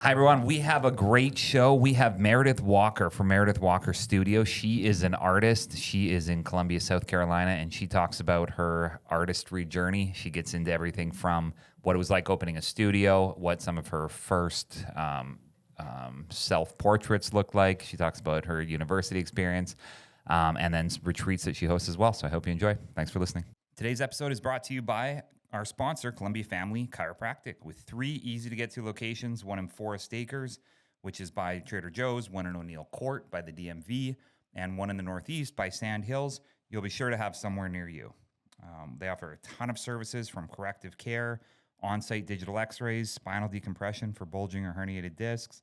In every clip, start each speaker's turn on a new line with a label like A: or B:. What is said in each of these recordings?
A: Hi, everyone. We have a great show. We have Meredith Walker from Meredith Walker Studio. She is an artist. She is in Columbia, South Carolina, and she talks about her artistry journey. She gets into everything from what it was like opening a studio, what some of her first self-portraits looked like. She talks about her university experience, and then retreats that she hosts as well. So I hope you enjoy. Thanks for listening. Today's episode is brought to you by our sponsor, Columbia Family Chiropractic, with 3 easy-to-get-to locations, one in Forest Acres, which is by Trader Joe's, one in O'Neill Court by the DMV, and one in the Northeast by Sand Hills. You'll be sure to have somewhere near you. They offer a ton of services from corrective care, on-site digital x-rays, spinal decompression for bulging or herniated discs,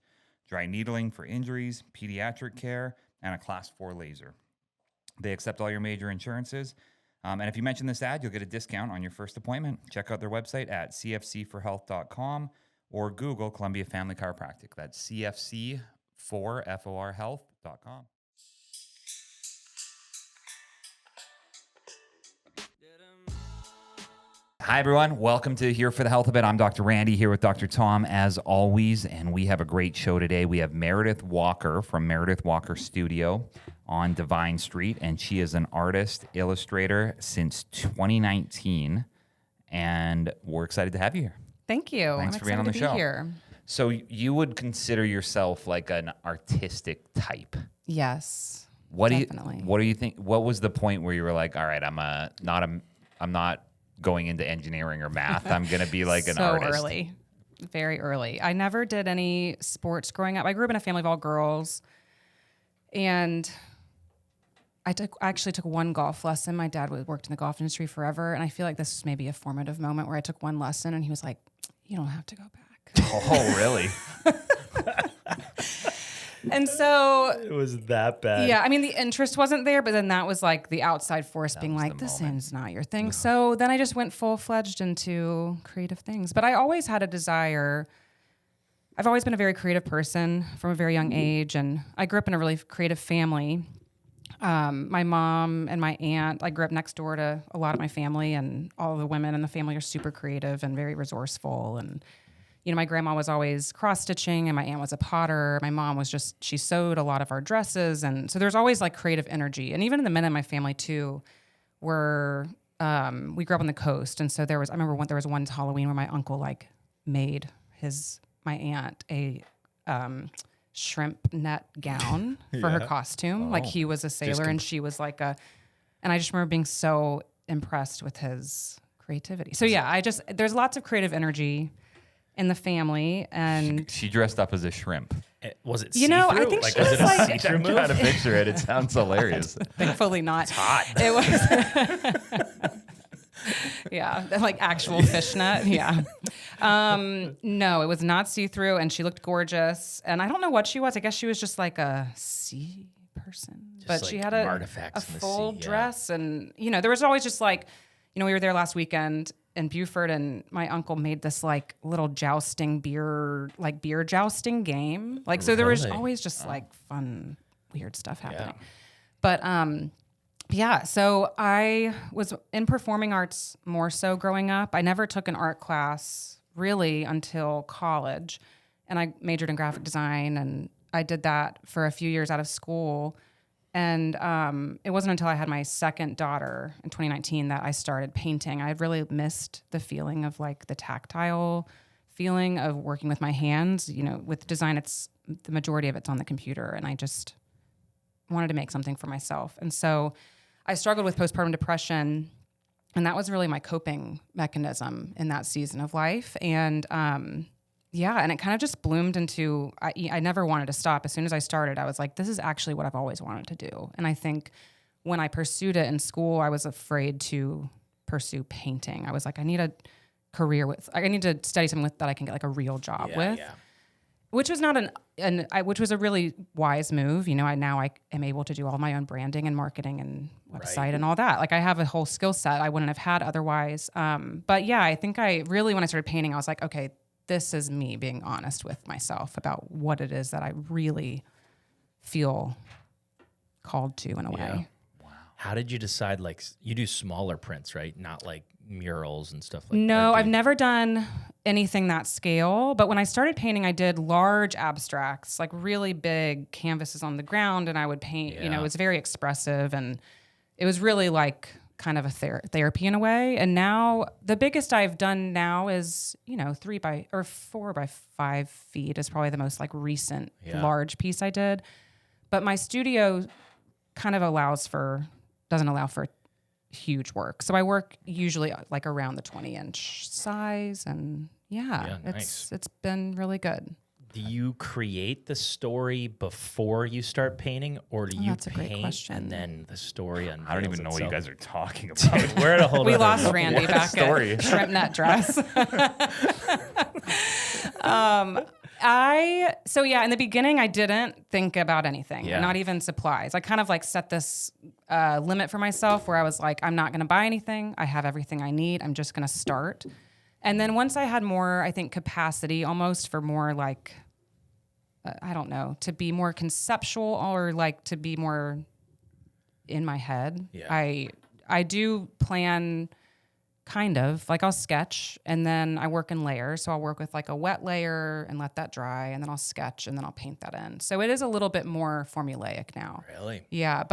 A: dry needling for injuries, pediatric care, and a Class 4 laser. They accept all your major insurances. And if you mention this ad, you'll get a discount on your first appointment. Check out their website at cfc4health.com or Google Columbia Family Chiropractic. That's cfc4health.com. Hi, everyone. Welcome to Here for the Health of It. I'm Dr. Randy here with Dr. Tom, as always, and we have a great show today. We have Meredith Walker from Meredith Walker Studio on Divine Street, and she is an artist, illustrator since 2019, and we're excited to have you here.
B: Thank you.
A: Thanks
B: I'm
A: for being on the show.
B: Here.
A: So you would consider yourself like an artistic type?
B: Yes,
A: definitely. What do you think? What was the point where you were like, all right, I'm not going into engineering or math. I'm going to be like an artist.
B: So early, very early. I never did any sports growing up. I grew up in a family of all girls, and I actually took one golf lesson. My dad worked in the golf industry forever, and I feel like this was maybe a formative moment where I took one lesson, and he was like, "You don't have to go back."
A: Oh, really?
B: And so
C: it was that bad.
B: Yeah, I mean, the interest wasn't there, but then that was like the outside force being like, this is not your thing. No. So then I just went full-fledged into creative things. But I always had a desire. I've always been a very creative person from a very young age, and I grew up in a really creative family. My mom and my aunt, I grew up next door to a lot of my family, and all the women in the family are super creative and very resourceful. And you know, my grandma was always cross-stitching, and my aunt was a potter. My mom was she sewed a lot of our dresses. And so there's always like creative energy. And even the men in my family too we grew up on the coast. And so I remember there was one Halloween where my uncle like made my aunt a shrimp net gown for her costume. Oh. Like he was a sailor and she was like and I just remember being so impressed with his creativity. So yeah, there's lots of creative energy in the family, and
A: she dressed up as a shrimp.
C: Was it see-through?
B: I think
C: like,
B: she was like,
C: I'm
A: trying to picture it. It sounds hilarious.
B: Thankfully not.
C: It's hot.
B: It was, yeah, like actual fishnet. Yeah. No, it was not see-through, and she looked gorgeous. And I don't know what she was. I guess she was just like a sea person, but like she had a full dress, and there was always just like, we were there last weekend in Beaufort, and my uncle made this like little beer jousting game. Like, so there was always just like fun, weird stuff happening. Yeah. But, so I was in performing arts more so growing up. I never took an art class really until college, and I majored in graphic design, and I did that for a few years out of school. And it wasn't until I had my second daughter in 2019 that I started painting. I had really missed the feeling of like the tactile feeling of working with my hands. With design, the majority of it's on the computer, and I just wanted to make something for myself. And so I struggled with postpartum depression, and that was really my coping mechanism in that season of life. And and it kind of just bloomed into, I never wanted to stop. As soon as I started, I was like, this is actually what I've always wanted to do. And I think when I pursued it in school, I was afraid to pursue painting. I was like, I need a career I need to study something that I can get like a real job with. Yeah. Which was not which was a really wise move. I am able to do all my own branding and marketing and website and all that. Like I have a whole skill set I wouldn't have had otherwise. But yeah, I think when I started painting, I was like, okay, this is me being honest with myself about what it is that I really feel called to in a way.
C: Wow. How did you decide, like, you do smaller prints, right? Not like murals and stuff like that?
B: No, I've never done anything that scale. But when I started painting, I did large abstracts, like really big canvases on the ground, and I would paint. You know, it was very expressive, and it was really like kind of a therapy in a way. And now the biggest I've done now is, 4 by 5 feet is probably the most like recent large piece I did. But my studio kind of doesn't allow for huge work. So I work usually like around the 20-inch size, and
C: nice.
B: It's been really good.
C: Do you create the story before you start painting, or do you
B: that's a great
C: paint
B: question.
C: and then the story unveils
A: I don't even know what you
C: itself?
A: guys are talking about.
C: We're at a whole
B: We
C: nother
B: lost
C: level.
B: Randy back
A: story?
B: at Shrimp Net Dress. In the beginning, I didn't think about anything, not even supplies. I kind of like set this limit for myself where I was like, I'm not going to buy anything. I have everything I need. I'm just going to start. And then once I had more, I think, capacity almost for more like, I don't know, to be more conceptual or like to be more in my head.
C: Yeah.
B: I do plan kind of like I'll sketch and then I work in layers. So I'll work with like a wet layer and let that dry, and then I'll sketch and then I'll paint that in. So it is a little bit more formulaic now.
C: Really?
B: Yeah,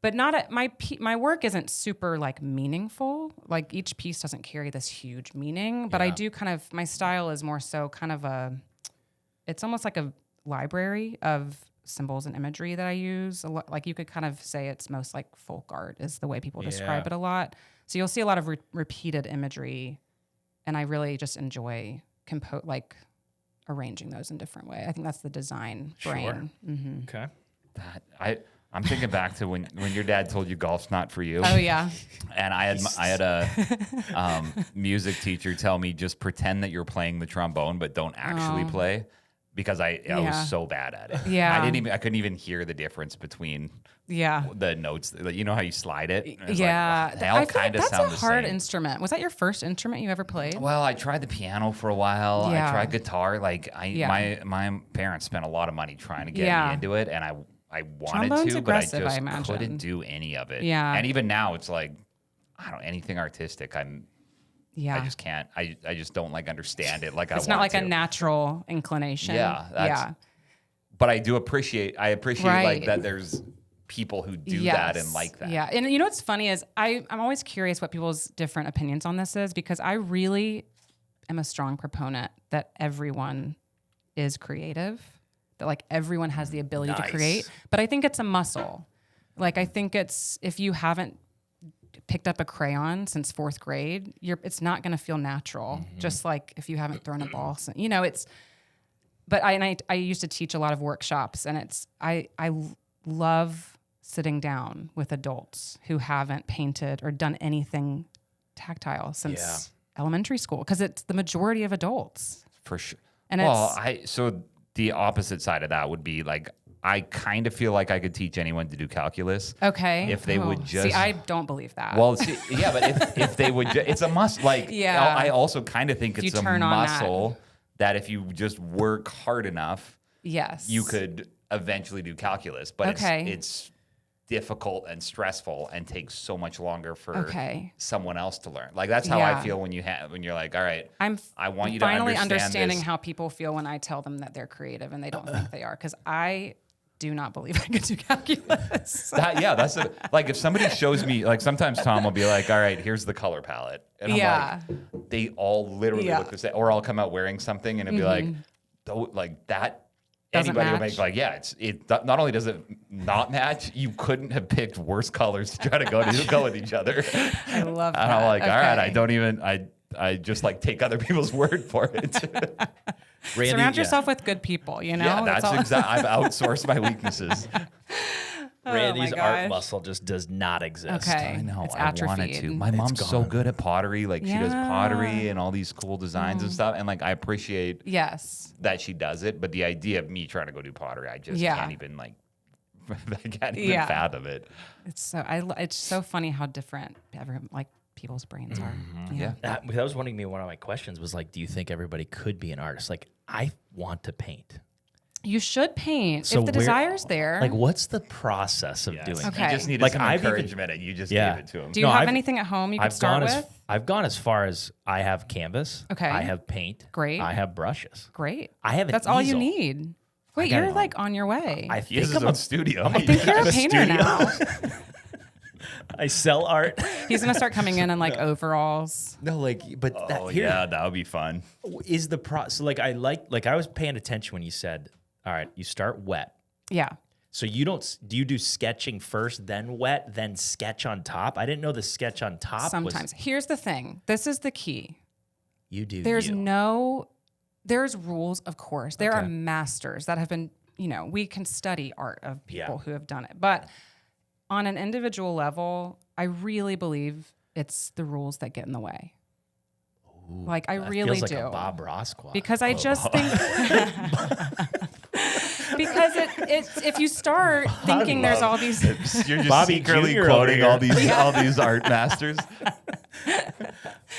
B: but not my work isn't super like meaningful. Like each piece doesn't carry this huge meaning, but I do kind of, my style is more so kind of it's almost like a library of symbols and imagery that I use. Like you could kind of say it's most like folk art is the way people describe it a lot. So you'll see a lot of repeated imagery, and I really just enjoy arranging those in different way. I think that's the design brain. Mm-hmm.
C: Okay.
A: I'm thinking back to when your dad told you golf's not for you.
B: Oh yeah.
A: And I had a music teacher tell me just pretend that you're playing the trombone, but don't actually play, because I was so bad at it.
B: Yeah.
A: I couldn't even hear the difference between the notes. You know how you slide it?
B: Yeah.
A: They all kind of sound the same.
B: That's a hard instrument. Was that your first instrument you ever played?
A: Well, I tried the piano for a while.
B: Yeah.
A: I tried guitar. My parents spent a lot of money trying to get me into it, and I wanted
B: Trombone's
A: to, but I
B: aggressive, I
A: just
B: imagine.
A: couldn't do any of it.
B: Yeah.
A: And even now, it's like, I don't anything artistic. I just can't. I just don't understand it.
B: It's not like a natural inclination.
A: Yeah. But I appreciate like that there's people who do that and like that.
B: Yeah. And you know what's funny is I'm always curious what people's different opinions on this is, because I really am a strong proponent that everyone is creative, that like everyone has the ability to create. But I think it's a muscle. Like I think it's, if you haven't picked up a crayon since 4th grade, it's not going to feel natural. Mm-hmm. Just like if you haven't thrown a ball, but I used to teach a lot of workshops, and I love sitting down with adults who haven't painted or done anything tactile since elementary school, because it's the majority of adults.
A: For sure.
B: And
A: so the opposite side of that would be like, I kind of feel like I could teach anyone to do calculus.
B: Okay.
A: If they would just...
B: See, I don't believe that.
A: Well, but if they would... it's a must. I also kind of think it's a muscle that if you just work hard enough, you could eventually do calculus. But it's difficult and stressful and takes so much longer for someone else to learn. Like that's how I feel when you're like, all right, I want you to
B: finally
A: understand
B: understanding
A: this.
B: how people feel when I tell them that they're creative and they don't think they are, because I do not believe I could do calculus.
A: That's like if somebody shows me, like sometimes Tom will be like, all right, here's the color palette. And I'm like, they all literally look the same. Or I'll come out wearing something and it'll be like that.
B: Doesn't
A: Anybody will
B: match.
A: make it not only does it not match, you couldn't have picked worse colors to try to go with each other.
B: I love that.
A: And I'm like, all right, I just like take other people's word for it.
C: Randy,
B: surround yourself with good people,
A: Yeah, that's exactly. I've outsourced my weaknesses.
C: Randy's art muscle just does not exist.
B: Okay.
A: I know.
B: It's
A: I wanted
B: atrophied.
A: to. My mom's so good at pottery. Like she does pottery and all these cool designs and stuff. And like I appreciate that she does it. But the idea of me trying to go do pottery, I just can't even fathom it.
B: It's so funny how different people's brains are.
A: Mm-hmm. Yeah.
C: That was one of my questions was like, do you think everybody could be an artist? Like I want to paint.
B: You should paint
C: So
B: if the desire's there.
C: Like, what's the process of doing
B: Okay.
A: You just needed
C: Like,
A: some
C: I've even-
A: encouragement, and you just
C: Yeah.
A: gave it to him.
B: Do you have anything at home you could start with?
C: I've gone as far as I have canvas.
B: Okay.
C: I have paint.
B: Great.
C: I have brushes.
B: Great.
C: I have an
B: That's all you
C: easel.
B: need. Wait,
C: got
B: you're
C: it.
B: like on your way.
C: I
A: He has
C: think
A: his own studio.
B: I think you're a painter
C: studio.
B: now.
C: I sell art.
B: He's gonna start coming in like overalls.
C: No, like, but
A: Oh yeah, that would be fun.
C: is the so like I was paying attention when you said, all right, you start wet.
B: Yeah.
C: So do you do sketching first, then wet, then sketch on top? I didn't know the sketch on top
B: Sometimes. Here's the thing. This is the key.
C: You do.
B: There's rules, of course. There are
C: Okay.
B: masters that have been, we can study art of people
C: Yeah.
B: who have done it. But on an individual level, I really believe it's the rules that get in the way. Like, I really
C: feels like
B: do.
C: a Bob Ross quote.
B: Because I just think because it's if you start thinking there's all these
A: You're just
C: Bobby
A: secretly
C: Jr.
A: quoting
C: over
A: all
C: here.
A: all these art masters.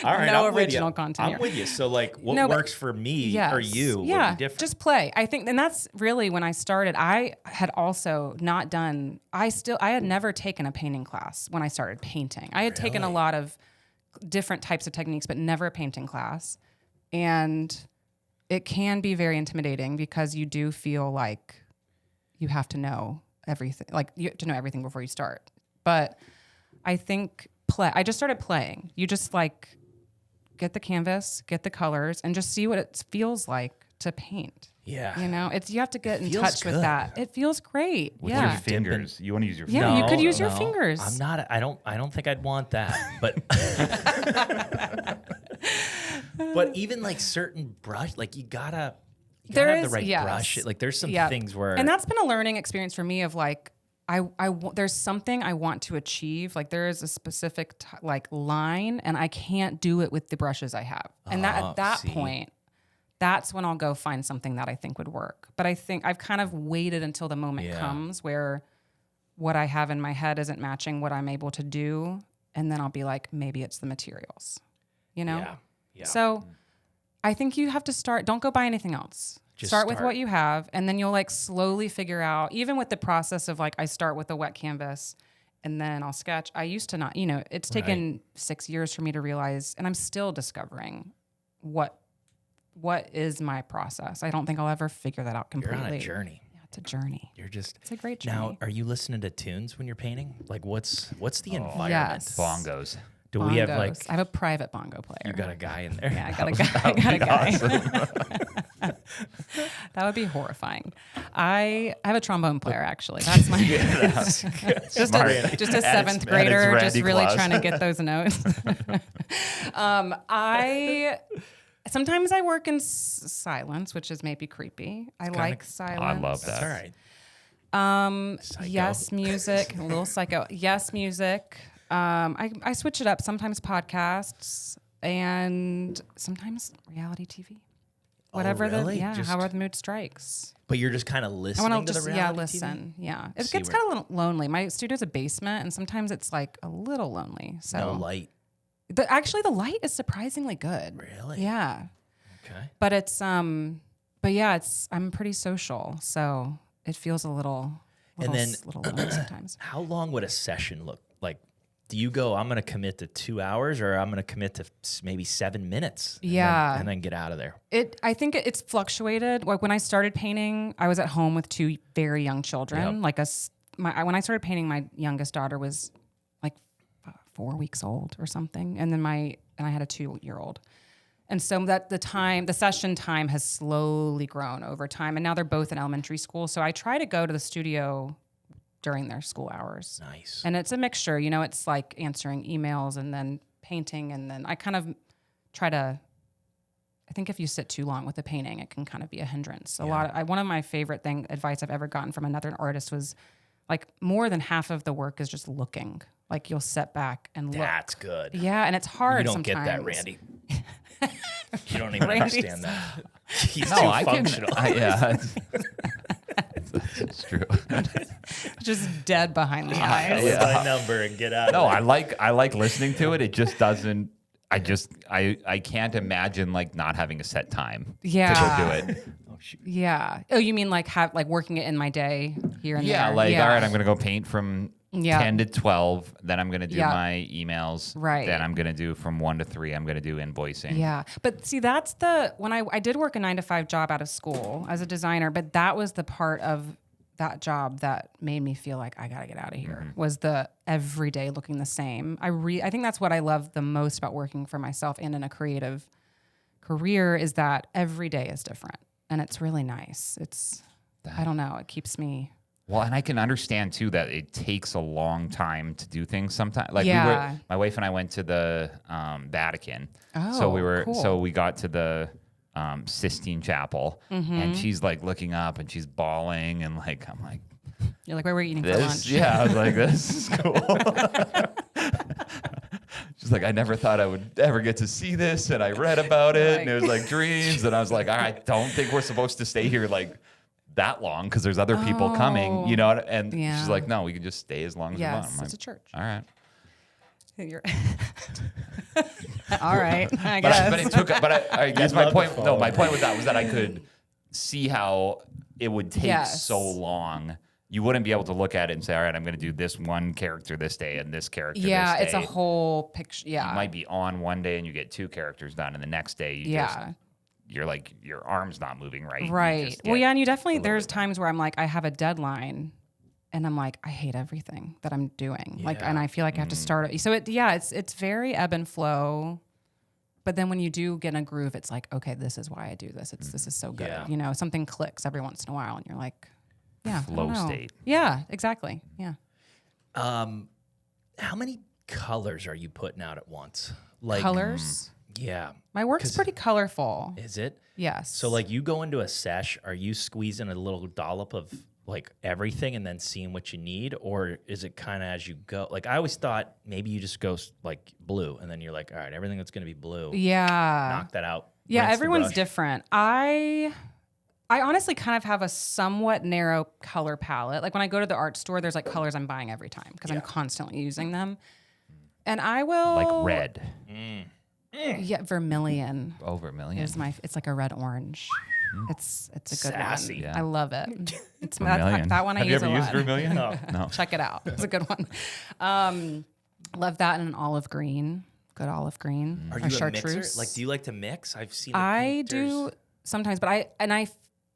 C: all right,
B: no
C: I'm with
B: original
C: you.
B: content
C: I'm
B: here.
C: with you. So like, what
B: No, but-
C: works for me
B: Yes.
C: or you would
B: yeah,
C: be different.
B: just play. I think, and that's really when I started. I had also not done. I had never taken a painting class when I started painting. I had taken a lot of different types of techniques, but never a painting class. And it can be very intimidating because you do feel like you have to know everything. Like you have to know everything before you start. But I think I just started playing. You just like get the canvas, get the colors, and just see what it feels like to paint.
C: Yeah.
B: You have to get in
C: feels
B: touch with
C: good.
B: that. It feels great.
A: With
B: yeah.
A: your fingers. You want to use your
B: Yeah,
A: fingers.
B: you could use your fingers.
C: I'm not. I don't think I'd want that. But but even like certain brush, like you gotta have the right brush. Like there's some things where,
B: and that's been a learning experience for me of like, there's something I want to achieve. Like there is a specific line, and I can't do it with the brushes I have. And at that point, that's when I'll go find something that I think would work. But I think I've kind of waited until the moment comes where what I have in my head isn't matching what I'm able to do. And then I'll be like, maybe it's the materials,
C: Yeah.
B: So I think you have to start, don't go buy anything else. Start with what you have, and then you'll like slowly figure out, even with the process of like, I start with a wet canvas and then I'll sketch. I used to not, it's taken 6 years for me to realize, and I'm still discovering what is my process. I don't think I'll ever figure that out completely.
C: You're on a journey.
B: Yeah, it's a journey.
C: It's
B: a great journey.
C: Now, are you listening to tunes when you're painting? Like what's the environment?
B: Yes.
A: Bongos.
C: Do we have like,
B: I have a private bongo player.
C: you got a guy in there?
B: Yeah, I got a guy. That would be horrifying. I have a trombone player actually. That's my just a seventh grader, just really trying to get those notes. Sometimes I work in silence, which is maybe creepy. I like silence.
A: I love that.
C: That's all right.
B: Yes, music, a little psycho. Yes, music. I switch it up. Sometimes podcasts and sometimes reality TV. Whatever
C: really?
B: however the mood strikes.
C: But you're just kind of
B: I
C: listening
B: want
C: to
B: to
C: the
B: just
C: reality
B: listen.
C: TV?
B: Yeah, it
C: See
B: gets
C: where-
B: kind of a little lonely. My studio's a basement, and sometimes it's like a little lonely. So
C: No light.
B: Actually, the light is surprisingly good.
C: Really?
B: Yeah,
C: Okay.
B: but it's I'm pretty social, so it feels a little lonely sometimes.
C: How long would a session look like? Do you go, I'm going to commit to 2 hours, or I'm going to commit to maybe 7 minutes? And then get out of there.
B: I think it's fluctuated. Like when I started painting, I was at home with 2 very young children.
C: Yep.
B: When I started painting, my youngest daughter was like 4 weeks old or something, and then I had a 2-year-old. And so the session time has slowly grown over time, and now they're both in elementary school. So I try to go to the studio during their school hours.
C: Nice.
B: And it's a mixture, it's like answering emails and then painting. And then I kind of I think if you sit too long with the painting, it can kind of be a hindrance. One of my favorite advice I've ever gotten from another artist was like more than half of the work is just looking. Like you'll sit back and look.
C: That's good.
B: Yeah. And it's hard
C: You don't
B: sometimes.
C: get that, Randy. You don't even
B: Randy's-
C: understand that. He's
A: No,
C: too
A: I can.
C: functional.
A: Yeah, it's true.
B: Just dead behind the eyes.
C: With my number and get out.
A: No,
C: of there.
A: I like listening to it. It just doesn't. I can't imagine like not having a set time to
B: Yeah.
A: go do it.
B: Yeah. Oh, you mean like working it in my day here and there?
A: All right, I'm going to go paint from 10 to 12. Then I'm going to do my emails.
B: Right.
A: Then I'm going to do from 1 to 3. I'm going to do invoicing.
B: Yeah. But see, that's when I did work a 9-to-5 job out of school as a designer, but that was the part of that job that made me feel like I got to get out of here was the everyday looking the same. I think that's what I love the most about working for myself and in a creative career is that every day is different. And it's really nice. I don't know, it keeps me.
A: Well, and I can understand too that it takes a long time to do things sometimes. Like my wife and I went to the Vatican.
B: Oh,
A: so
B: cool.
A: we got to the Sistine Chapel and she's like looking up and she's bawling and like, I'm like,
B: you're like, where were you eating for lunch?
A: Yeah, I was like, this is cool. She's like, I never thought I would ever get to see this. And I read about it and it was like dreams. And I was like, I don't think we're supposed to stay here like that long because there's other people coming, you know? And she's like, no, we can just stay as long as we want. I'm like,
B: it's a church.
A: All right.
B: All right, I guess.
A: But it took. But I guess my point. No, my point with that was that I could see how it would take so long. You wouldn't be able to look at it and say, all right, I'm going to do this one character this day and this character this day.
B: Yeah, it's a whole picture. Yeah.
A: You might be on one day and you get 2 characters done, and the next day you're like, your arm's not moving right.
B: Right. Well, yeah, and you definitely, there's times where I'm like, I have a deadline and I'm like, I hate everything that I'm doing.
C: Yeah.
B: Like, and I feel like I have to start it. So it's very ebb and flow. But then when you do get in a groove, it's like, okay, this is why I do this. This is so good.
C: Yeah.
B: You know, something clicks every once in a while and you're like, yeah.
A: Flow state.
B: Yeah, exactly. Yeah.
C: How many colors are you putting out at once? Like
B: Colors?
C: Yeah.
B: My work's pretty colorful.
C: Is it?
B: Yes.
C: So like you go into a sesh, are you squeezing a little dollop of like everything and then seeing what you need? Or is it kind of as you go? Like I always thought maybe you just go like blue and then you're like, all right, everything that's going to be blue.
B: Yeah.
C: Knock that out.
B: Yeah,
C: rinse the
B: everyone's
C: brush.
B: different. I honestly kind of have a somewhat narrow color palette. Like when I go to the art store, there's like colors I'm buying every time because I'm constantly using them. And I will
A: Like red.
B: Yeah, vermilion.
A: Oh, vermilion.
B: It's like a red orange. It's a good
C: Sassy.
B: one.
A: Yeah.
B: I love it. It's
A: Vermilion.
B: that one I
A: Have
B: use
A: you ever
B: a
A: used
B: lot.
A: vermilion? No.
B: Check it out. It's a good one. Love that in an olive green. Good olive green.
C: Are
B: or
C: you a
B: chartreuse.
C: mixer? Like, do you like to mix? I've seen.
B: I do sometimes, but I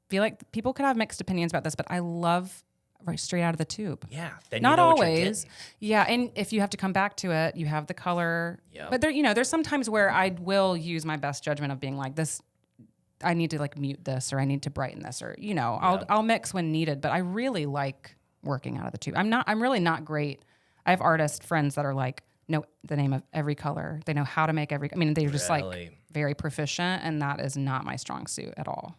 B: feel like people could have mixed opinions about this, but I love right straight out of the tube.
C: Yeah. Then
B: Not
C: you know what you're
B: always.
C: getting.
B: Yeah, and if you have to come back to it, you have the color.
C: Yep.
B: But there's some times where I will use my best judgment of being like this. I need to like mute this, or I need to brighten this, or I'll mix when needed. But I really like working out of the tube. I'm really not great. I have artist friends that are like know the name of every color. They know how to make every. I mean, they're just like very proficient, and that is not my strong suit at all.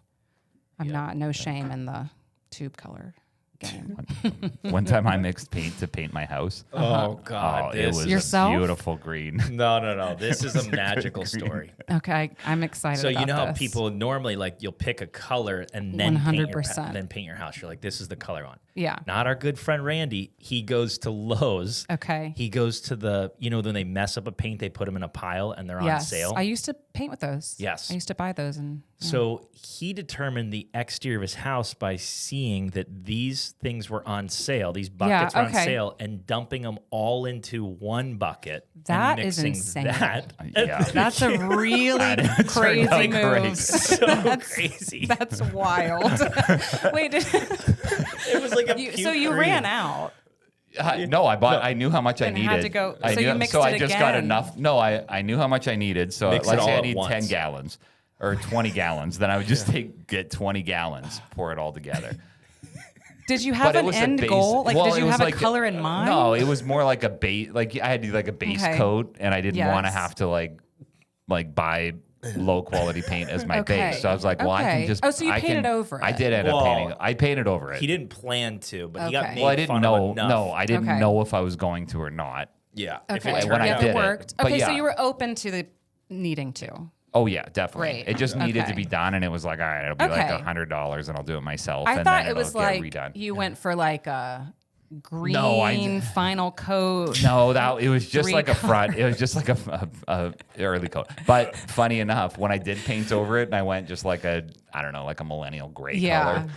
B: I'm not no shame in the tube color game.
A: One time I mixed paint to paint my house.
C: Oh God!
A: It was
B: Yourself?
A: a beautiful green.
C: No. This is a magical story.
B: Okay, I'm excited.
C: So
B: about
C: you know how
B: this.
C: people normally like you'll pick a color and then paint your
B: 100%.
C: paint your house. You're like, this is the color on.
B: Yeah.
C: Not our good friend Randy. He goes to Lowe's.
B: Okay.
C: He goes to the when they mess up a paint, they put them in a pile and they're on sale.
B: I used to paint with those.
C: Yes.
B: I used to buy those and.
C: So he determined the exterior of his house by seeing that these things were on sale. These buckets were on sale and dumping them all into one bucket.
B: That
C: and
B: is
C: mixing
B: insane.
C: That.
A: Yeah.
B: That's a really crazy
A: out
B: move.
A: great.
C: So crazy.
B: That's wild. Wait,
C: It was like a
B: so you ran out.
A: No, I knew how much I
B: And
A: needed.
B: had to go-
A: I
B: so
A: knew,
B: you mixed
A: so
B: it
A: I just got
B: again.
A: enough. No, I knew how much I needed. So
C: Mix it
A: let's say
C: all
A: I
C: at
A: need
C: once.
A: 10 gallons or 20 gallons. Then I would just get 20 gallons, pour it all together.
B: Did you have
A: But it
B: an
A: was a
B: end
A: base-
B: goal? Like,
A: well,
B: did
A: it
B: you
A: was
B: have a
A: like-
B: color in mind?
A: No, it was more like a base. Like I had to do like a base
B: Okay.
A: coat, and I didn't want to
B: Yes.
A: have to like buy low quality paint as my
B: Okay.
A: base. So I was like, well, I
B: Okay.
A: can just.
B: Oh, so you
A: I
B: painted
A: can-
B: over
A: I
B: it.
A: did end up
C: Well,
A: painting. I painted over it.
C: He didn't plan to, but he got
B: Okay.
C: made
A: Well, I didn't
C: fun
A: know.
C: of enough.
A: No, I didn't
B: Okay.
A: know if I was going to or not.
C: Yeah.
B: Okay.
C: If it
A: when I
C: turned
A: did
C: out,
A: it.
B: worked.
A: But
B: Okay, so
A: yeah.
B: you were open to the needing to.
A: Oh yeah, definitely.
B: Great.
A: It just needed to
B: Okay.
A: be done, and it was like, all right, it'll be like
B: Okay.
A: $100, and I'll do it myself.
B: I
A: and
B: thought
A: then
B: it was
A: it'll get
B: like
A: redone.
B: you went for like a green final coat.
A: No, it was just
B: 3
A: like a front. It was just like a early coat. But funny enough, when I did paint over it and I went just like a millennial gray color,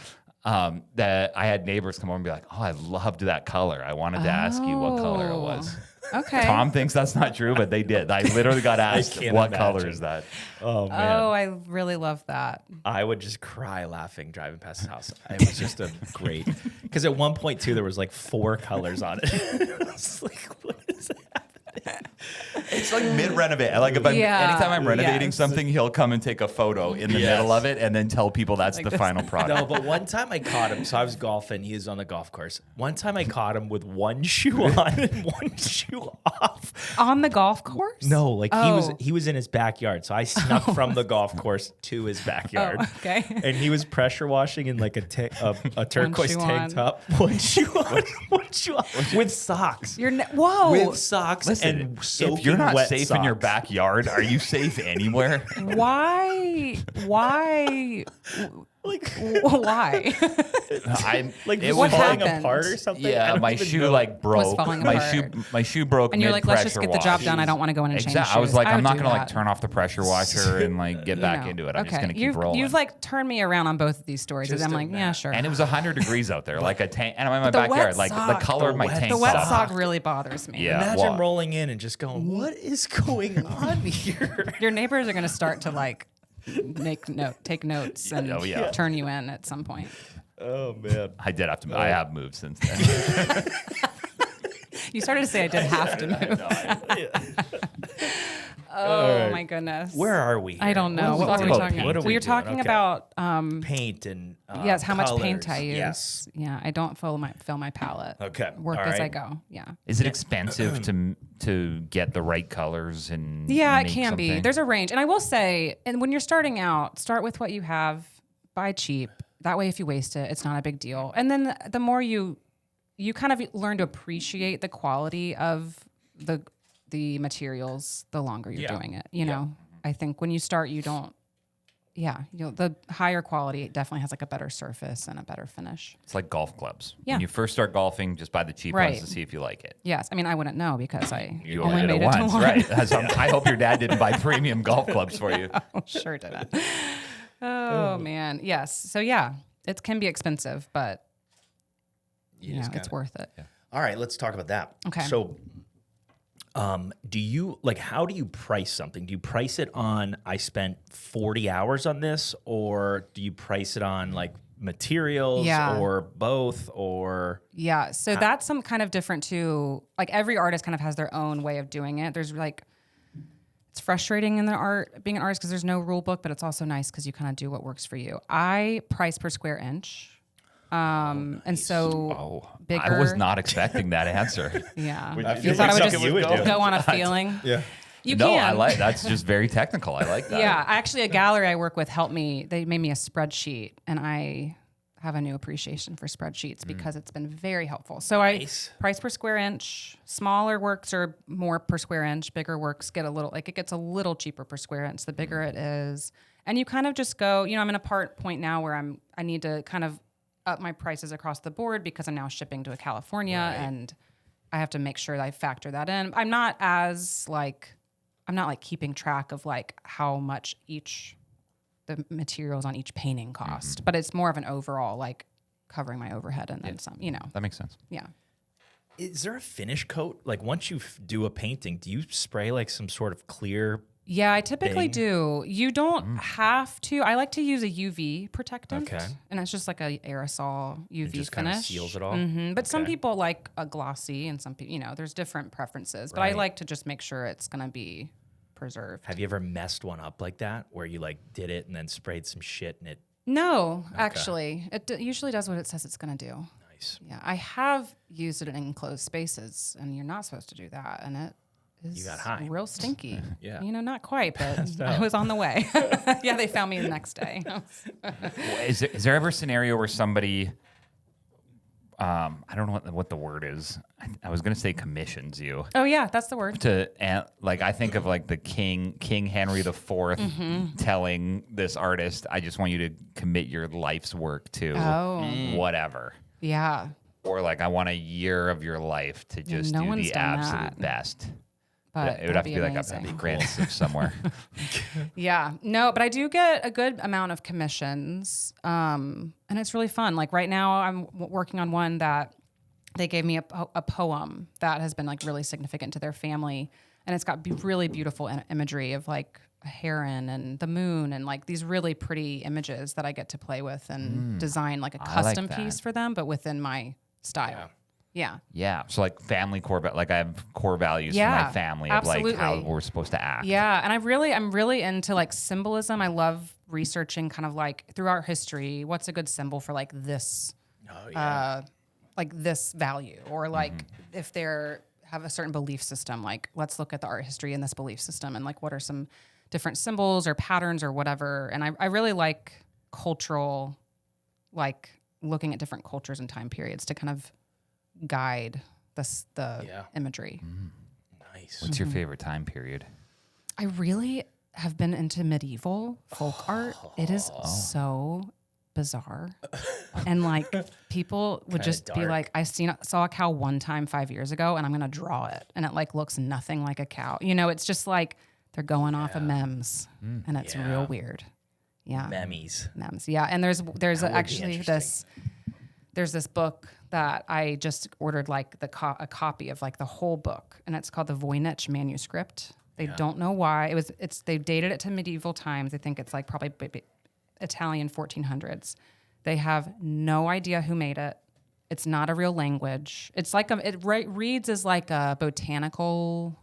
A: that I had neighbors come over and be like, "Oh, I loved that color. I wanted to ask you what color it was."
B: Okay.
A: Tom thinks that's not true, but they did. I literally got asked, "What color is that?"
C: Oh man.
B: Oh, I really love that.
C: I would just cry laughing driving past his house. It was just a great, because at one point too there was like 4 colors on it. I was like, what is that?
A: It's like mid-renovate. Like anytime I'm renovating something, he'll come and take a photo in the middle of it and then tell people that's like the final product.
C: No, but one time I caught him. So I was golfing. He was on the golf course. One time I caught him with one shoe on and one shoe off.
B: On the golf course?
C: No, like he was in his backyard. So I snuck from the golf course to his backyard.
B: Oh, okay.
C: And he was pressure washing in like a turquoise tank top. One shoe on, one shoe off. With socks.
B: Whoa.
C: With socks.
A: Listen,
C: and soaking
A: if you're not
C: wet
A: safe
C: socks.
A: in your backyard, are you safe anywhere?
B: Why?
C: Like,
B: why?
A: I'm
C: like
A: it
C: was
A: was
C: falling
B: happened?
C: apart or something? I
A: yeah,
C: don't
A: my
C: even
A: shoe
C: know.
A: like broke.
B: falling
A: My
B: apart.
A: shoe broke.
B: And you're like, let's just get the job done. I don't want to go in and change
A: Exactly. I was
B: shoes.
A: like, I'm
B: would
A: not
B: do
A: gonna like
B: that.
A: turn off the pressure washer and like get back into it. I'm just gonna keep rolling.
B: You've like turned me around on both of these stories.
C: Just
B: I'm
C: a
B: like, yeah,
C: mess.
B: sure.
A: and it was 100 degrees out there, like a tank, and I'm in my
B: The wet
A: backyard, like the
B: sock.
A: color of my tank
B: the wet
A: top.
B: sock really bothers me.
A: Yeah.
C: Imagine
A: well-
C: rolling in and just going, what is going on here?
B: Your neighbors are going to start to like take notes and
A: Oh, yeah.
B: turn you in at some point.
C: Oh, man.
A: I did have to. I have moved since then.
B: You started to say I did have to move. Oh my goodness.
C: Where are we here?
B: I don't know.
A: What
B: What
A: was
B: were we
A: about
B: talking
A: paint?
B: about?
C: What are
B: We
C: we
B: were
C: doing?
B: talking
C: Okay.
B: about
C: Paint and
B: yes, how much paint I
C: colors.
B: use.
C: Yes.
B: Yeah, I don't fill my palette.
C: Okay.
B: Work
C: All
B: as I
C: right.
B: go. Yeah.
A: Is it expensive to get the right colors and
B: Yeah, it
A: make
B: can be.
A: something?
B: There's a range. And I will say, and when you're starting out, start with what you have, buy cheap. That way, if you waste it, it's not a big deal. And then the more you kind of learn to appreciate the quality of the materials, the longer you're doing it. You know, I think when you start, you don't, the higher quality definitely has like a better surface and a better finish.
A: It's like golf clubs.
B: Yeah.
A: When you first start golfing, just buy the cheap
B: Right.
A: ones to see if you like it.
B: Yes. I mean, I wouldn't know because I
A: You
B: only
A: did
B: made
A: it
B: it to
A: once,
B: one.
A: right? I hope your dad didn't buy premium golf clubs for you.
B: Sure didn't. Oh man. Yes. So yeah, it can be expensive, but it's worth it. Yeah.
C: All right, let's talk about that.
B: Okay.
C: So, how do you price something? Do you price it on, I spent 40 hours on this, or do you price it on like materials or both, or?
B: Yeah. So that's some kind of different too. Like every artist kind of has their own way of doing it. There's like, it's frustrating in being an artist because there's no rule book, but it's also nice because you kind of do what works for you. I price per square inch. And so bigger.
A: I was not expecting that answer.
B: Yeah.
C: I
B: You
C: feel
B: thought I
C: like
B: would
C: something you would
B: just
C: do.
B: go on a feeling?
C: Yeah.
B: You
A: No,
B: can.
A: I like that's just very technical. I like that.
B: Yeah. Actually, a gallery I work with helped me. They made me a spreadsheet, and I have a new appreciation for spreadsheets because it's been very helpful. So
C: Nice.
B: I price per square inch. Smaller works are more per square inch. Bigger works get it gets a little cheaper per square inch the bigger it is. And you kind of just go, I'm in a point now where I need to kind of up my prices across the board because I'm now shipping to California and I have to make sure that I factor that in. I'm not keeping track of like how much the materials on each painting cost, but it's more of an overall like covering my overhead and then some,
A: That makes sense.
B: Yeah.
C: Is there a finish coat? Like once you do a painting, do you spray like some sort of clear?
B: Yeah, I typically
C: Thing?
B: do. You don't have to. I like to use a UV protectant.
C: Okay.
B: And it's just like a aerosol UV
C: It just kind of
B: finish.
C: seals it all?
B: But some
C: Okay.
B: people like a glossy and some people, there's different preferences. But I
C: Right.
B: like to just make sure it's going to be preserved.
C: Have you ever messed one up like that where you like did it and then sprayed some shit and it?
B: No, actually. It usually does what it says it's going to do.
C: Nice.
B: Yeah, I have used it in enclosed spaces, and you're not supposed to do that. And it is
C: You got high.
B: real stinky.
C: Yeah.
B: Not quite, but I was on the way. Yeah, they found me the next day.
A: Is there ever a scenario where somebody, I don't know what the word is. I was going to say commissions you
B: Oh, yeah, that's the word.
A: I think of like the King Henry IV
B: Mm-hmm.
A: telling this artist, I just want you to commit your life's work to
B: Oh.
A: whatever.
B: Yeah.
A: or like I want a year of your life to just
B: no
A: do
B: one's
A: the
B: done
A: absolute
B: that.
A: best.
B: But
A: It would have to be like
B: amazing.
A: a grants of somewhere.
B: Yeah, no, but I do get a good amount of commissions, and it's really fun. Like right now, I'm working on one that they gave me a poem that has been like really significant to their family, and it's got really beautiful imagery of like a heron and the moon and like these really pretty images that I get to play with and design like a
A: I like
B: custom
A: that.
B: piece for them, but within my style. Yeah.
A: Yeah. So like family core, like I have core values for
B: Yeah,
A: my family of like how
B: absolutely.
A: we're supposed to act.
B: Yeah, and I'm really into like symbolism. I love researching kind of like through art history, what's a good symbol for like this like this value, or like if they're have a certain belief system, like let's look at the art history in this belief system and like what are some different symbols or patterns or whatever. And I really like cultural, like looking at different cultures and time periods to kind of guide the imagery.
C: Nice.
A: What's your favorite time period?
B: I really have been into medieval folk art. It is so bizarre. And like people would
C: Kinda
B: just be
C: dark.
B: like, saw a cow one time 5 years ago and I'm going to draw it. And it like looks nothing like a cow. You know, it's just like they're going off of memes and it's
C: Yeah.
B: real weird. Yeah.
C: Memes.
B: Memes. Yeah. And there's
C: That would be
B: actually
C: interesting.
B: there's this book that I just ordered like a copy of like the whole book, and it's called the Voynich manuscript. They don't know why they dated it to medieval times. They think it's like probably Italian 1400s. They have no idea who made it. It's not a real language. It's like reads as like a botanical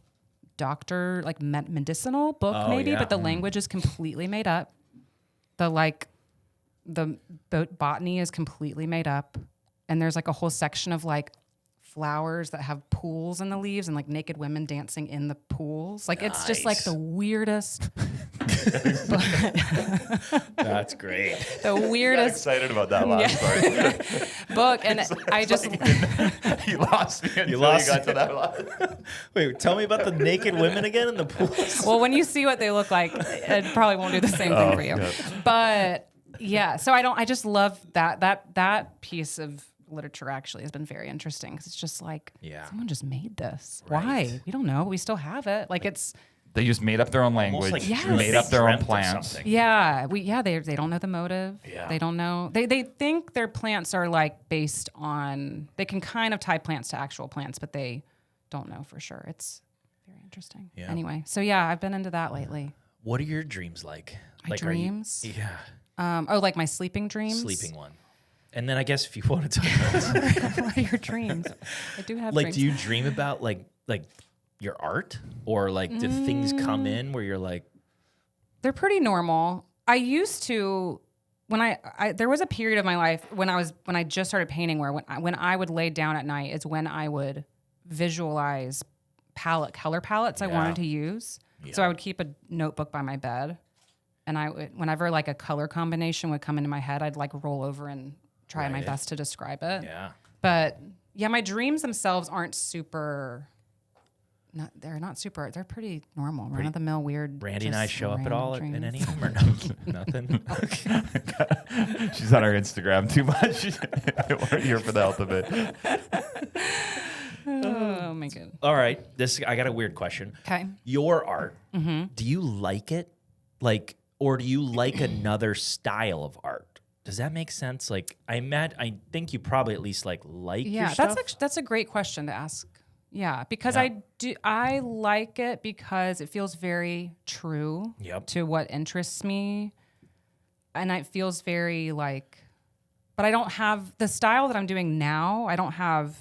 B: doctor, like medicinal book maybe,
C: yeah.
B: but the language is completely made up. The botany is completely made up, and there's like a whole section of like flowers that have pools in the leaves and like naked women dancing in the pools. Like it's just like
C: Nice.
B: the weirdest,
C: That's great.
B: the weirdest
A: Excited about that last part.
B: book, and I just
A: You lost me until you
C: lost
A: got to that last.
C: Wait, tell me about the naked women again in the pools.
B: well, when you see what they look like, it probably won't do the same thing for you.
A: yeah.
B: But yeah, so I just love that piece of literature actually has been very interesting because it's just like someone just made this.
C: Right.
B: Why? We don't know. We still have it. Like it's
A: They just made up their own
C: Almost
A: language,
C: like
B: Yes.
A: made up their own
C: dreamt of
A: plants.
C: something.
B: they don't know the motive.
C: Yeah.
B: They don't know. They think their plants are like based on, they can kind of tie plants to actual plants, but they don't know for sure. It's very interesting.
C: Yeah.
B: Anyway, so yeah, I've been into that lately.
C: What are your dreams like?
B: My
C: like
B: dreams?
C: Yeah,
B: Like my sleeping dreams.
C: sleeping one. And then I guess if you want to talk about
B: What are your dreams? I do have
C: like,
B: dreams.
C: do you dream about like your art, or like do things come in where you're like,
B: They're pretty normal. I used to, when I there was a period of my life when I just started painting where when I would lay down at night is when I would visualize color palettes I wanted to use. So I would keep a notebook by my bed, and I would, whenever like a color combination would come into my head, I'd like roll over and try my best to describe it.
C: yeah,
B: But yeah, my dreams themselves aren't super. They're pretty normal, run of the mill, weird.
C: Randy and I
B: just
C: show up at
B: random
C: all in
B: dreams.
C: any of them or no? Nothing.
A: She's on our Instagram too much. I weren't here for the health of it.
B: Oh my god.
C: All right, I got a weird question.
B: Okay.
C: Your art, do you like it, like, or do you like another style of art? Does that make sense? Like, I think you probably at least like your
B: Yeah,
C: stuff.
B: that's a great question to ask. Yeah, because
C: Yeah.
B: I like it because it feels very true
C: Yep.
B: to what interests me, and it feels very like. But I don't have the style that I'm doing now. I don't have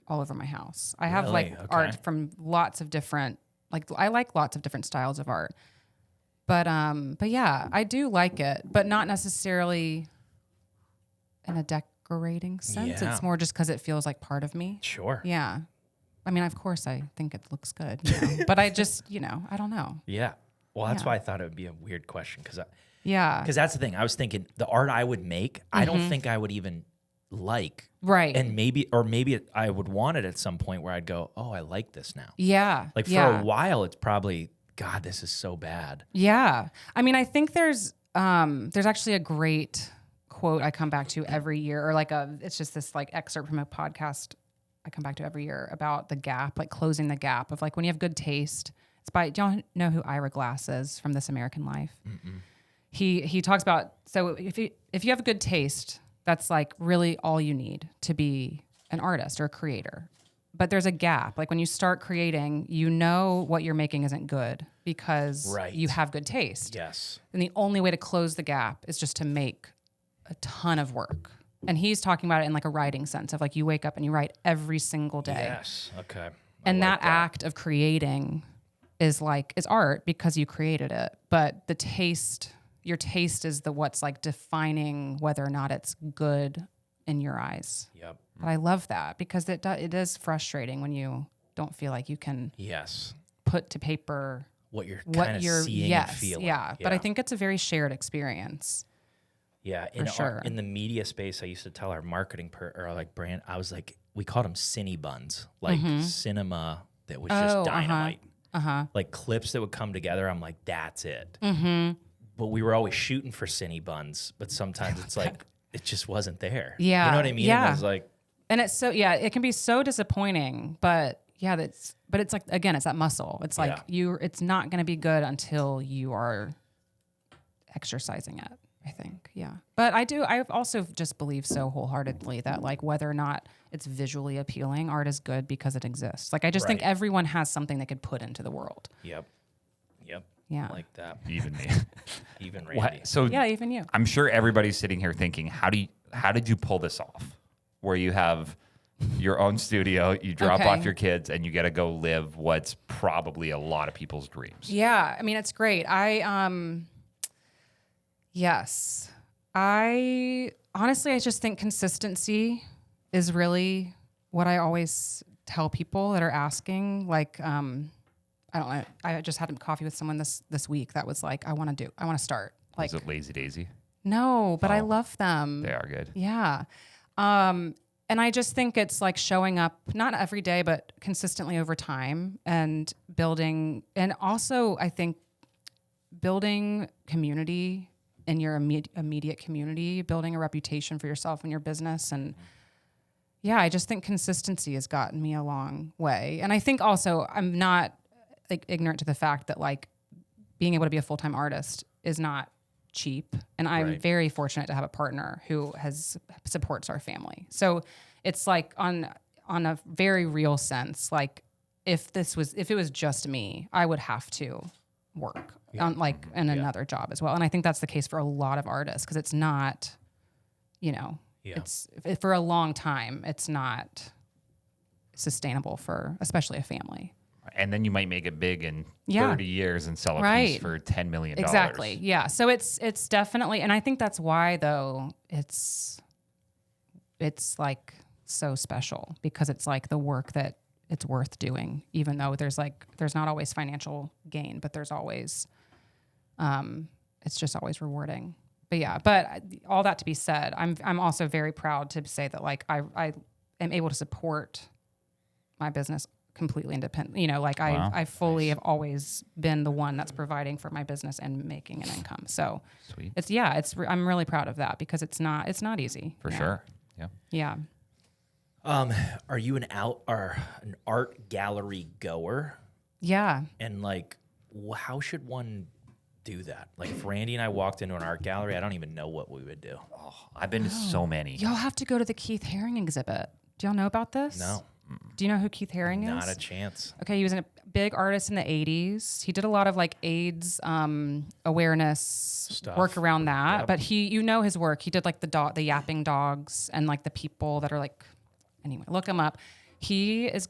B: all over my house. I have like
C: Really? Okay.
B: art from lots of different. Like I like lots of different styles of art. But yeah, I do like it, but not necessarily in a decorating sense.
C: Yeah.
B: It's more just because it feels like part of me.
C: Sure.
B: Yeah. I mean, of course, I think it looks good, but I just, I don't know.
C: Yeah. Well, that's
B: Yeah.
C: why I thought it would be a weird question because
B: Yeah.
C: that's the thing. I was thinking the art I would make, I don't think I would even like.
B: Right.
C: And maybe I would want it at some point where I'd go, oh, I like this now.
B: Yeah.
C: Like for
B: yeah.
C: a while, it's probably, God, this is so bad.
B: Yeah. I mean, I think there's actually a great quote quote I come back to every year, or it's just this like excerpt from a podcast I come back to every year about the gap, like closing the gap of like when you have good taste. It's by, do y'all know who Ira Glass is from This American Life? Mm-mm. He talks about, so if you have good taste, that's like really all you need to be an artist or a creator. But there's a gap. Like when you start creating, you know what you're making isn't good because you have good taste.
C: Yes.
B: And the only way to close the gap is just to make a ton of work. And he's talking about it in like a writing sense of like you wake up and you write every single day.
C: Yes. Okay.
B: And that act of creating is art because you created it. But the taste, your taste is what's like defining whether or not it's good in your eyes.
C: Yep.
B: But I love that because it is frustrating when you don't feel like you can put to paper
C: what you're kind of seeing and feeling.
B: Yeah. But I think it's a very shared experience.
C: Yeah, in the media space, I used to tell our marketing brand, I was like, we called them cine buns, like cinema that was just dynamite. Like clips that would come together. I'm like, that's it. Mm-hmm. But we were always shooting for cine buns, but sometimes it's like it just wasn't there.
B: Yeah,
C: you know what I mean?
B: Yeah,
C: it was like,
B: and it's so it can be so disappointing, but it's like again, it's that muscle. It's like it's not going to be good until you are exercising it. I think, but I also just believe so wholeheartedly that like whether or not it's visually appealing, art is good because it exists. Like I just think everyone has something they could put into the world.
C: Yep.
B: Yeah.
C: Like that.
A: Even me.
C: Even Randy.
A: So
B: even you.
A: I'm sure everybody's sitting here thinking, how did you pull this off? Where you have your own studio, you drop off your kids, and you get to go live what's probably a lot of people's dreams.
B: Yeah, I mean it's great. Yes. I just think consistency is really what I always tell people that are asking. Like, I don't know. I just had a coffee with someone this week that was like, I want to start. Like,
A: is it Lazy Daisy?
B: No, but I love them.
A: They are good.
B: Yeah. And I just think it's like showing up, not every day, but consistently over time and building. And also, I think building community in your immediate community, building a reputation for yourself and your business. And I just think consistency has gotten me a long way. And I think also I'm not like ignorant to the fact that like being able to be a full-time artist is not cheap. And I'm very fortunate to have a partner who supports our family. So it's like on a very real sense, like if it was just me, I would have to work on in another job as well. And I think that's the case for a lot of artists because it's not, it's for a long time, it's not sustainable for especially a family.
A: And then you might make it big in 30 years and sell a piece for $10 million.
B: Exactly. Yeah. So it's definitely, and I think that's why though it's like so special because it's like the work that it's worth doing, even though there's not always financial gain, but there's always, it's just always rewarding. But all that to be said, I'm also very proud to say that like I am able to support my business completely independent. I fully have always been the one that's providing for my business and making an income. So
A: sweet.
B: I'm really proud of that because it's not easy.
A: For sure. Yeah.
B: Yeah.
C: Are you an art gallery goer?
B: Yeah.
C: And like, how should one do that? Like if Randy and I walked into an art gallery, I don't even know what we would do.
A: Oh, I've been to so many.
B: Y'all have to go to the Keith Haring exhibit. Do y'all know about this?
C: No.
B: Do you know who Keith Haring is?
C: Not a chance.
B: Okay, he was a big artist in the 80s. He did a lot of like AIDS awareness work around that. Yep. But his work. He did like the yapping dogs and like the people that are like, anyway, look him up. His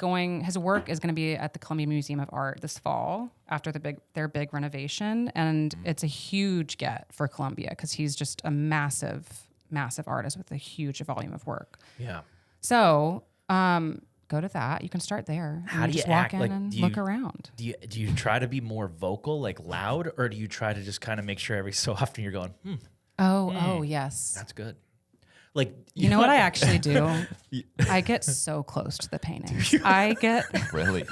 B: work is going to be at the Columbia Museum of Art this fall after their big renovation. And it's a huge get for Columbia because he's just a massive, massive artist with a huge volume of work.
C: Yeah.
B: So, go to that. You can start there.
C: How do you
B: just
C: act?
B: walk in and look around?
C: Do you try to be more vocal, like loud, or do you try to just kind of make sure every so often you're going,
B: Oh, yes.
C: That's good. Like
B: you know what I actually do? I get so close to the paintings. I get
A: really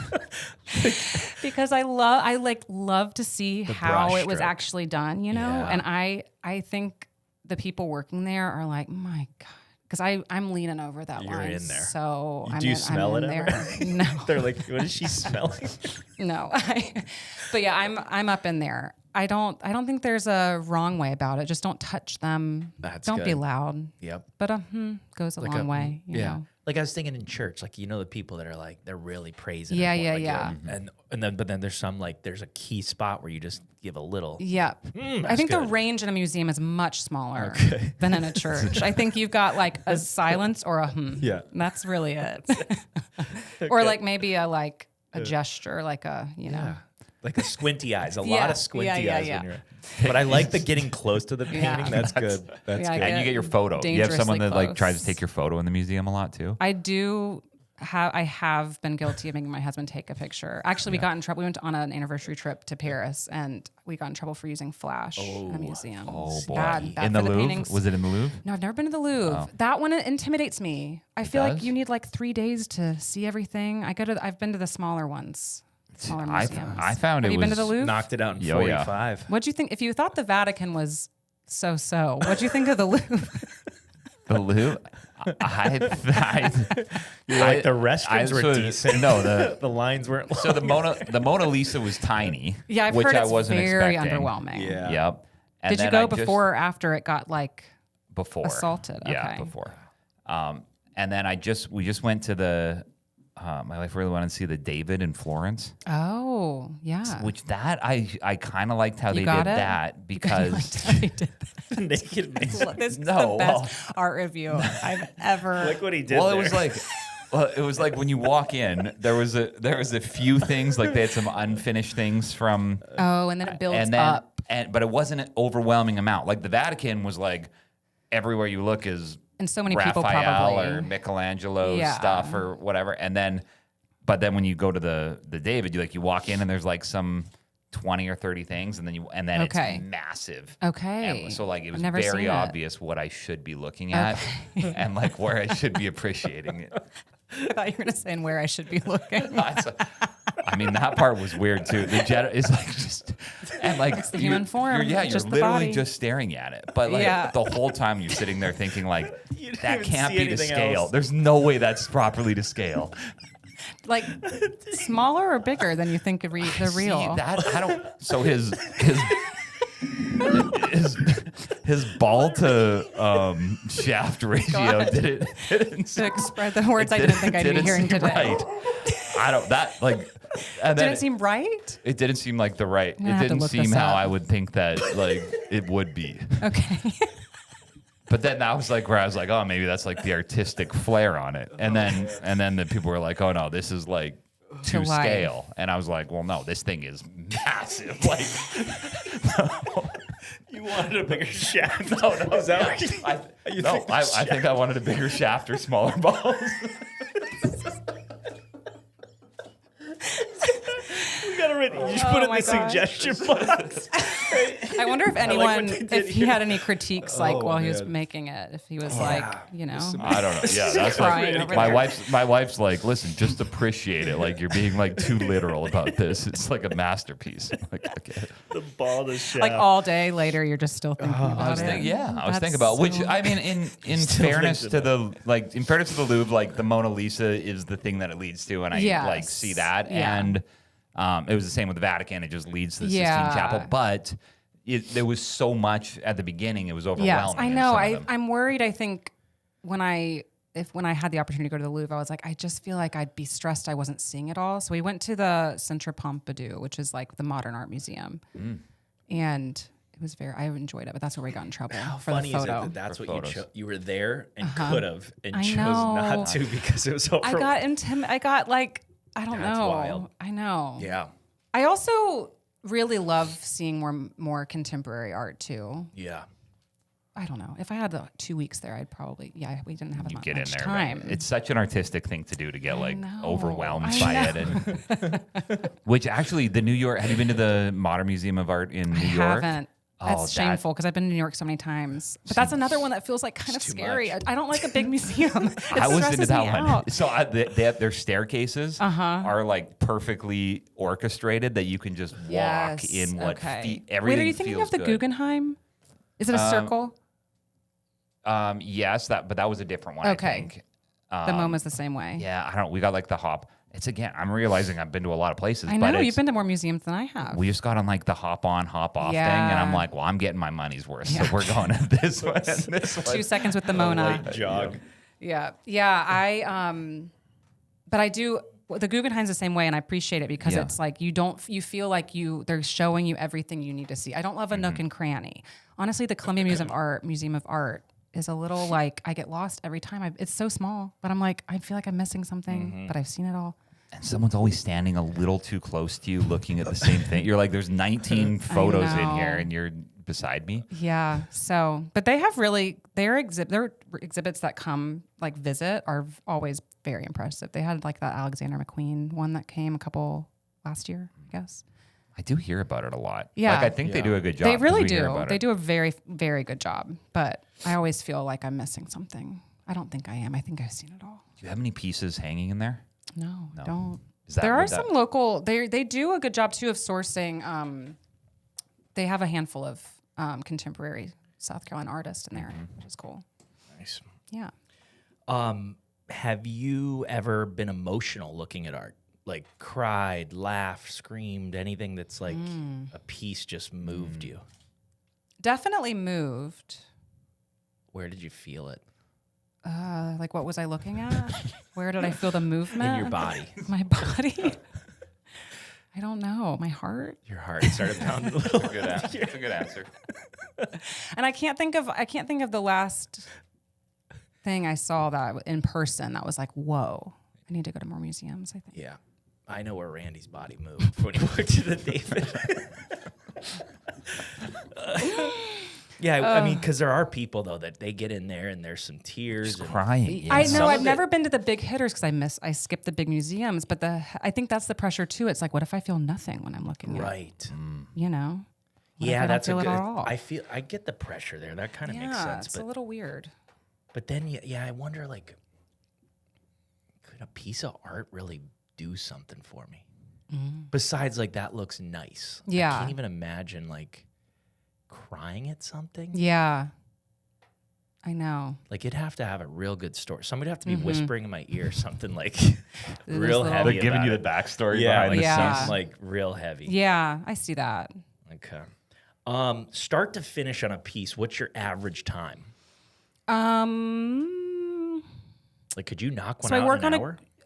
B: because I love to see how it was actually done, And I think the people working there are like, my God. Because I'm leaning over that
C: You're
B: line.
C: in there.
B: So
C: Do you smell it
B: in
C: ever?
B: there. No.
C: They're like, what is she smelling?
B: No. But yeah, I'm up in there. I don't think there's a wrong way about it. Just don't touch them.
C: That's
B: don't be
C: good.
B: loud.
C: Yep.
B: But goes a long way. You know?
C: Like I was thinking in church, like the people that are like they're really praising.
B: Yeah,
C: and
B: yeah,
C: like,
B: yeah.
C: And then there's some like there's a key spot where you just give a little.
B: Yep. I think the range in a museum is much smaller than in a church. I think you've got like a silence or a
C: Yeah.
B: That's really it. Or like maybe a gesture, like a
C: Like a squinty eyes, lot of squinty eyes.
B: yeah.
C: When you're, but I like the getting close to the painting.
B: Yeah.
C: That's good. That's
B: Yeah, I
C: good.
A: And you get your photo. You have someone that like tries to
B: close.
A: take your photo in the museum a lot too.
B: I have been guilty of making my husband take a picture. Actually, we got in trouble. We went on an anniversary trip to Paris, and we got in trouble for using flash in a museum.
A: Oh boy!
B: Bad
A: In
B: for
A: the Louvre?
B: paintings.
A: Was it in the Louvre?
B: No, I've never been to the Louvre. That one intimidates me. I feel like
A: does?
B: you need like 3 days to see everything. I've been to the smaller ones, smaller museums.
A: I found
B: have
A: it
B: you been to
A: was-
B: the Louvre?
C: Knocked it out in
A: Oh, yeah.
C: 45.
B: What'd you think? If you thought the Vatican was so, what'd you think of the Louvre?
A: The Louvre?
C: You're like the restrooms were decent.
A: No,
C: The lines weren't.
A: so the Mona Lisa was tiny.
B: Yeah, I've
A: which
B: heard
A: I
B: it's
A: wasn't
B: very
A: expecting.
B: underwhelming.
C: Yeah.
A: Yep. And
B: Did you
A: then
B: go
A: I just-
B: before or after it got like?
A: Before
B: assaulted?
A: Yeah,
B: Okay.
A: before. And then we just went to the. My wife really wanted to see the David in Florence,
B: Oh, yeah.
A: which I kind of liked how
B: You
A: they
B: got
A: did
B: it?
A: that because
B: He did that.
C: naked man.
B: This is
A: No,
B: the best art review I've ever.
C: Look what he did.
A: well,
C: there.
A: it was like when you walk in, there was a few things like they had some unfinished things from,
B: Oh, and then it builds
A: and then
B: up.
A: but it wasn't an overwhelming amount. Like the Vatican was like everywhere you look is
B: And so many people
A: Raphael
B: probably.
A: or Michelangelo
B: Yeah.
A: stuff or whatever, but then when you go to the David, you walk in and there's like some 20 or 30 things, and then
B: Okay.
A: it's massive.
B: Okay.
A: And so like it was
B: I've never seen
A: very
B: it.
A: obvious what I should be looking at and like where I should be appreciating it.
B: I thought you were going to say and where I should be looking.
A: I mean, that part was weird too. The jet is like just and like
B: the human form,
A: You're
B: just the
A: literally
B: body.
A: just staring at it. But like
B: Yeah.
A: the whole time you're sitting there thinking like
C: didn't
A: that
C: even
A: can't
C: see
A: be to
C: anything
A: scale.
C: else.
A: There's no way that's properly to scale.
B: Like smaller or bigger than you think the real?
A: See, that I don't. So his ball to shaft ratio
B: God.
A: didn't
B: To express the words I didn't think I'd be hearing
A: seem
B: today.
A: right. I don't that like. And then
B: Did it seem right?
A: it didn't seem like the right.
B: gonna
A: It
B: have to
A: didn't
B: look
A: seem
B: this
A: how
B: up.
A: I would think that like it would be.
B: Okay.
A: But then that was like where I was like, oh, maybe that's like the artistic flair on it. And then the people were like, oh no, this is like to
B: life.
A: scale. And I was like, well, no, this thing is massive. Like,
C: You wanted a bigger shaft.
A: no,
C: Is that what you think the
A: I
C: shaft-
A: think I wanted a bigger shaft or smaller balls.
C: You gotta read. You just put it in
B: my
C: the
B: gosh.
C: suggestion box.
B: I wonder if
C: what
B: anyone,
C: they did
B: if he
C: here.
B: had any critiques like
C: Oh,
B: while he was
C: man.
B: making it, if he was like, you know,
A: I don't know. Yeah, that's
B: crying
A: like
B: over
A: my
B: there.
A: wife's like, listen, just appreciate it. Like you're being like too literal about this. It's like a masterpiece. I'm like, okay.
C: The ball, the shaft.
B: like all day later, you're just still thinking about
A: I was
B: it.
A: thinking, I was
B: That's
A: thinking about which
B: so-
A: I mean, in
C: Still
A: fairness
C: thinking
A: to in fairness to the Louvre, like the Mona Lisa is the thing that it leads to, and I
B: Yes.
A: like see that,
B: Yeah.
A: and it was the same with the Vatican. It just leads to the
B: Yeah.
A: Sistine Chapel, but there was so much at the beginning; it was overwhelming.
B: Yes, I
A: in
B: know.
A: some of them.
B: I'm worried. I think when I had the opportunity to go to the Louvre, I was like, I just feel like I'd be stressed I wasn't seeing it all. So we went to the Centre Pompidou, which is like the modern art museum, and it was I enjoyed it. But that's where we got in trouble
C: How
B: for
C: funny
B: the
C: is it
B: photo.
C: that that's
A: For
C: what
A: photos.
C: you were there and could have and
B: I
C: chose
B: know.
C: not to because it was over.
B: I got like I don't
C: That's
B: know.
C: wild.
B: I know.
C: Yeah.
B: I also really love seeing more contemporary art too.
C: Yeah.
B: I don't know. If I had 2 weeks there, I'd probably we didn't have
A: You
B: much
A: get in there,
B: time.
A: right? It's such an artistic thing to do to get like
B: know.
A: overwhelmed
B: I
A: by
B: know.
A: it, and which actually the New York. Have you been to the Modern Museum of Art in New
B: I
A: York?
B: haven't.
A: Oh,
B: That's
A: that-
B: shameful because I've been to New York so many times. But that's another one that feels like kind of
C: too
B: scary.
C: much.
B: I don't like a big museum. It
A: I was into
B: stresses
A: that
B: me
A: one.
B: out.
A: So their staircases are like perfectly orchestrated that you can just walk
B: Yes.
A: in what
B: okay.
A: everything
B: Wait, are you thinking
A: feels
B: of the
A: good.
B: Guggenheim? Is it a circle?
A: Yes, but that was a different one.
B: Okay.
A: I think.
B: The MoMA's the same way.
A: Yeah, I don't. We got like the hop. It's again. I'm realizing I've been to a lot of places.
B: I
A: but
B: know you've been to more museums than I have.
A: We just got on like the hop on, hop off thing, and I'm like, well, I'm getting my money's worth. So we're going to this one. This one.
B: 2 seconds with the Mona.
C: Light jog.
B: Yeah. But I do. The Guggenheim's the same way, and I appreciate it because it's like you feel like they're showing you everything you need to see. I don't love a nook and cranny. Honestly, the Columbia Museum of Art is a little like I get lost every time. It's so small, but I'm like I feel like I'm missing something, but I've seen it all.
A: And someone's always standing a little too close to you, looking at the same thing. You're like, there's 19 photos in here, and you're beside me.
B: Yeah. So, but they have their exhibits that come like visit are always very impressive. They had like that Alexander McQueen one that came a couple last year, I guess.
A: I do hear about it a lot.
B: Yeah.
A: Like, I think they do a good job.
B: They really
A: 'cause we hear
B: do.
A: about
B: They
A: it.
B: do a very, very good job. But I always feel like I'm missing something. I don't think I am. I think I've seen it all.
A: Do you have any pieces hanging in there?
B: No, I don't.
A: Is that
B: There are
A: would that-
B: some local. They do a good job too of sourcing. They have a handful of contemporary South Carolina artists in there, which is cool.
C: Nice.
B: Yeah.
C: Have you ever been emotional looking at art? Like cried, laughed, screamed, anything that's like a piece just moved you?
B: Definitely moved.
C: Where did you feel it?
B: Like what was I looking at? Where did I feel the movement?
C: In your body.
B: My body. I don't know. My heart.
C: Your heart started pounding a little.
A: That's a good answer.
B: And I can't think of the last thing I saw that in person that was like, whoa. I need to go to more museums, I think.
C: Yeah. I know where Randy's body moved when he went to the David. I mean, because there are people though that they get in there and there's some tears. And
A: Crying.
B: I know.
C: Some
B: I've
C: of
B: never been to the big hitters because I skipped the big museums. But I think that's the pressure too. It's like, what if I feel nothing when I'm looking at,
C: Right.
B: you know? What if
C: Yeah,
B: I don't
C: that's a
B: feel
C: good.
B: it at all?
C: I get the pressure there. That kind of makes
B: Yeah,
C: sense.
B: it's a little weird.
C: But then, I wonder, like, could a piece of art really do something for me? Besides, like, that looks nice.
B: Yeah.
C: I can't even imagine, like, crying at something.
B: Yeah. I know.
C: Like, it'd have to have a real good story. Somebody'd have to be whispering in my ear something, like,
B: This
C: real
B: little-
C: heavy.
A: They're giving
C: about
A: you
C: it.
A: the backstory
C: Yeah,
A: behind
C: like,
A: the
B: Yeah.
A: scenes.
C: like, real heavy.
B: Yeah, I see that.
C: Okay. Start to finish on a piece, what's your average time? Like, could you knock one
B: So I
C: out
B: work
C: in an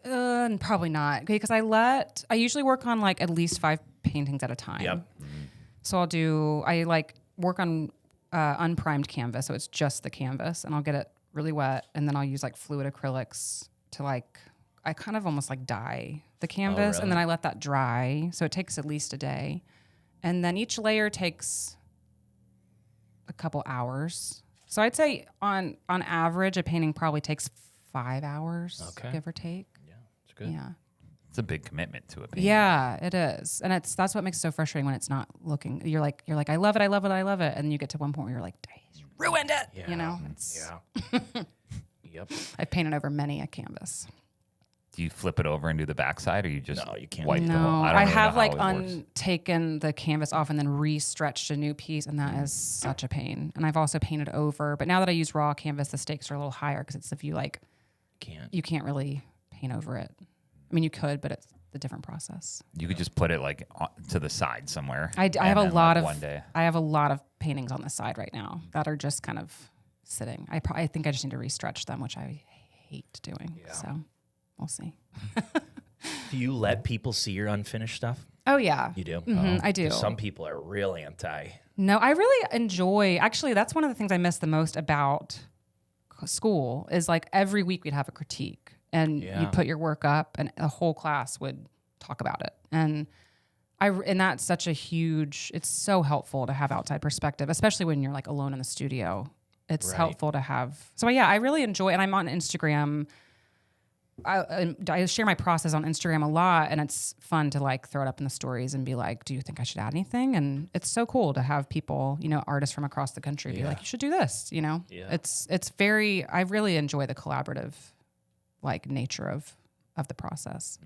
B: on
C: hour?
B: probably not because I usually work on like at least 5 paintings at a time.
C: Yep.
B: So I like work on unprimed canvas, so it's just the canvas, and I'll get it really wet, and then I'll use like fluid acrylics to like I kind of almost like dye the canvas, and
C: really?
B: then I let that dry. So it takes at least a day, and then each layer takes a couple hours. So I'd say on average, a painting probably takes 5 hours,
C: Okay.
B: give or take.
C: Yeah, it's good.
B: Yeah.
A: It's a big commitment to a painting.
B: Yeah, it is. And that's what makes it so frustrating when it's not looking. You're like, I love it, I love it, I love it. And you get to one point where you're like, he's ruined it.
C: Yeah.
B: You know? It's
C: Yeah. Yep.
B: I've painted over many a canvas.
A: Do you flip it over and do the backside, or you just
C: No, you can't.
A: wipe the
B: No,
A: whole? I, don't
B: I
A: really
B: have
A: know how
B: like
A: it works.
B: taken the canvas off and then re-stretched a new piece, and that is such a pain. And I've also painted over, but now that I use raw canvas, the stakes are a little higher because it's if you like,
C: Can't.
B: you can't really paint over it. I mean, you could, but it's a different process.
A: You could just put it like to the side somewhere.
B: I
A: and
B: have a
A: then,
B: lot
A: like,
B: of
A: one day.
B: I have a lot of paintings on the side right now that are just kind of sitting. I think I just need to re-stretch them, which I hate doing. So we'll see.
C: Do you let people see your unfinished stuff?
B: Oh yeah,
C: You do?
B: Mhm, I do.
C: 'Cause some people are real anti.
B: No, I really enjoy. Actually, that's one of the things I miss the most about school is like every week we'd have a critique, and
C: Yeah.
B: you'd put your work up, and the whole class would talk about it. And that's such a huge. It's so helpful to have outside perspective, especially when you're like alone in the studio. It's
C: Right.
B: helpful to have. So yeah, I really enjoy, and I'm on Instagram. I share my process on Instagram a lot, and it's fun to like throw it up in the stories and be like, "Do you think I should add anything?" And it's so cool to have people, artists from across the country, be like, "You should do this."
C: Yeah.
B: It's very. I really enjoy the collaborative, like nature of the process.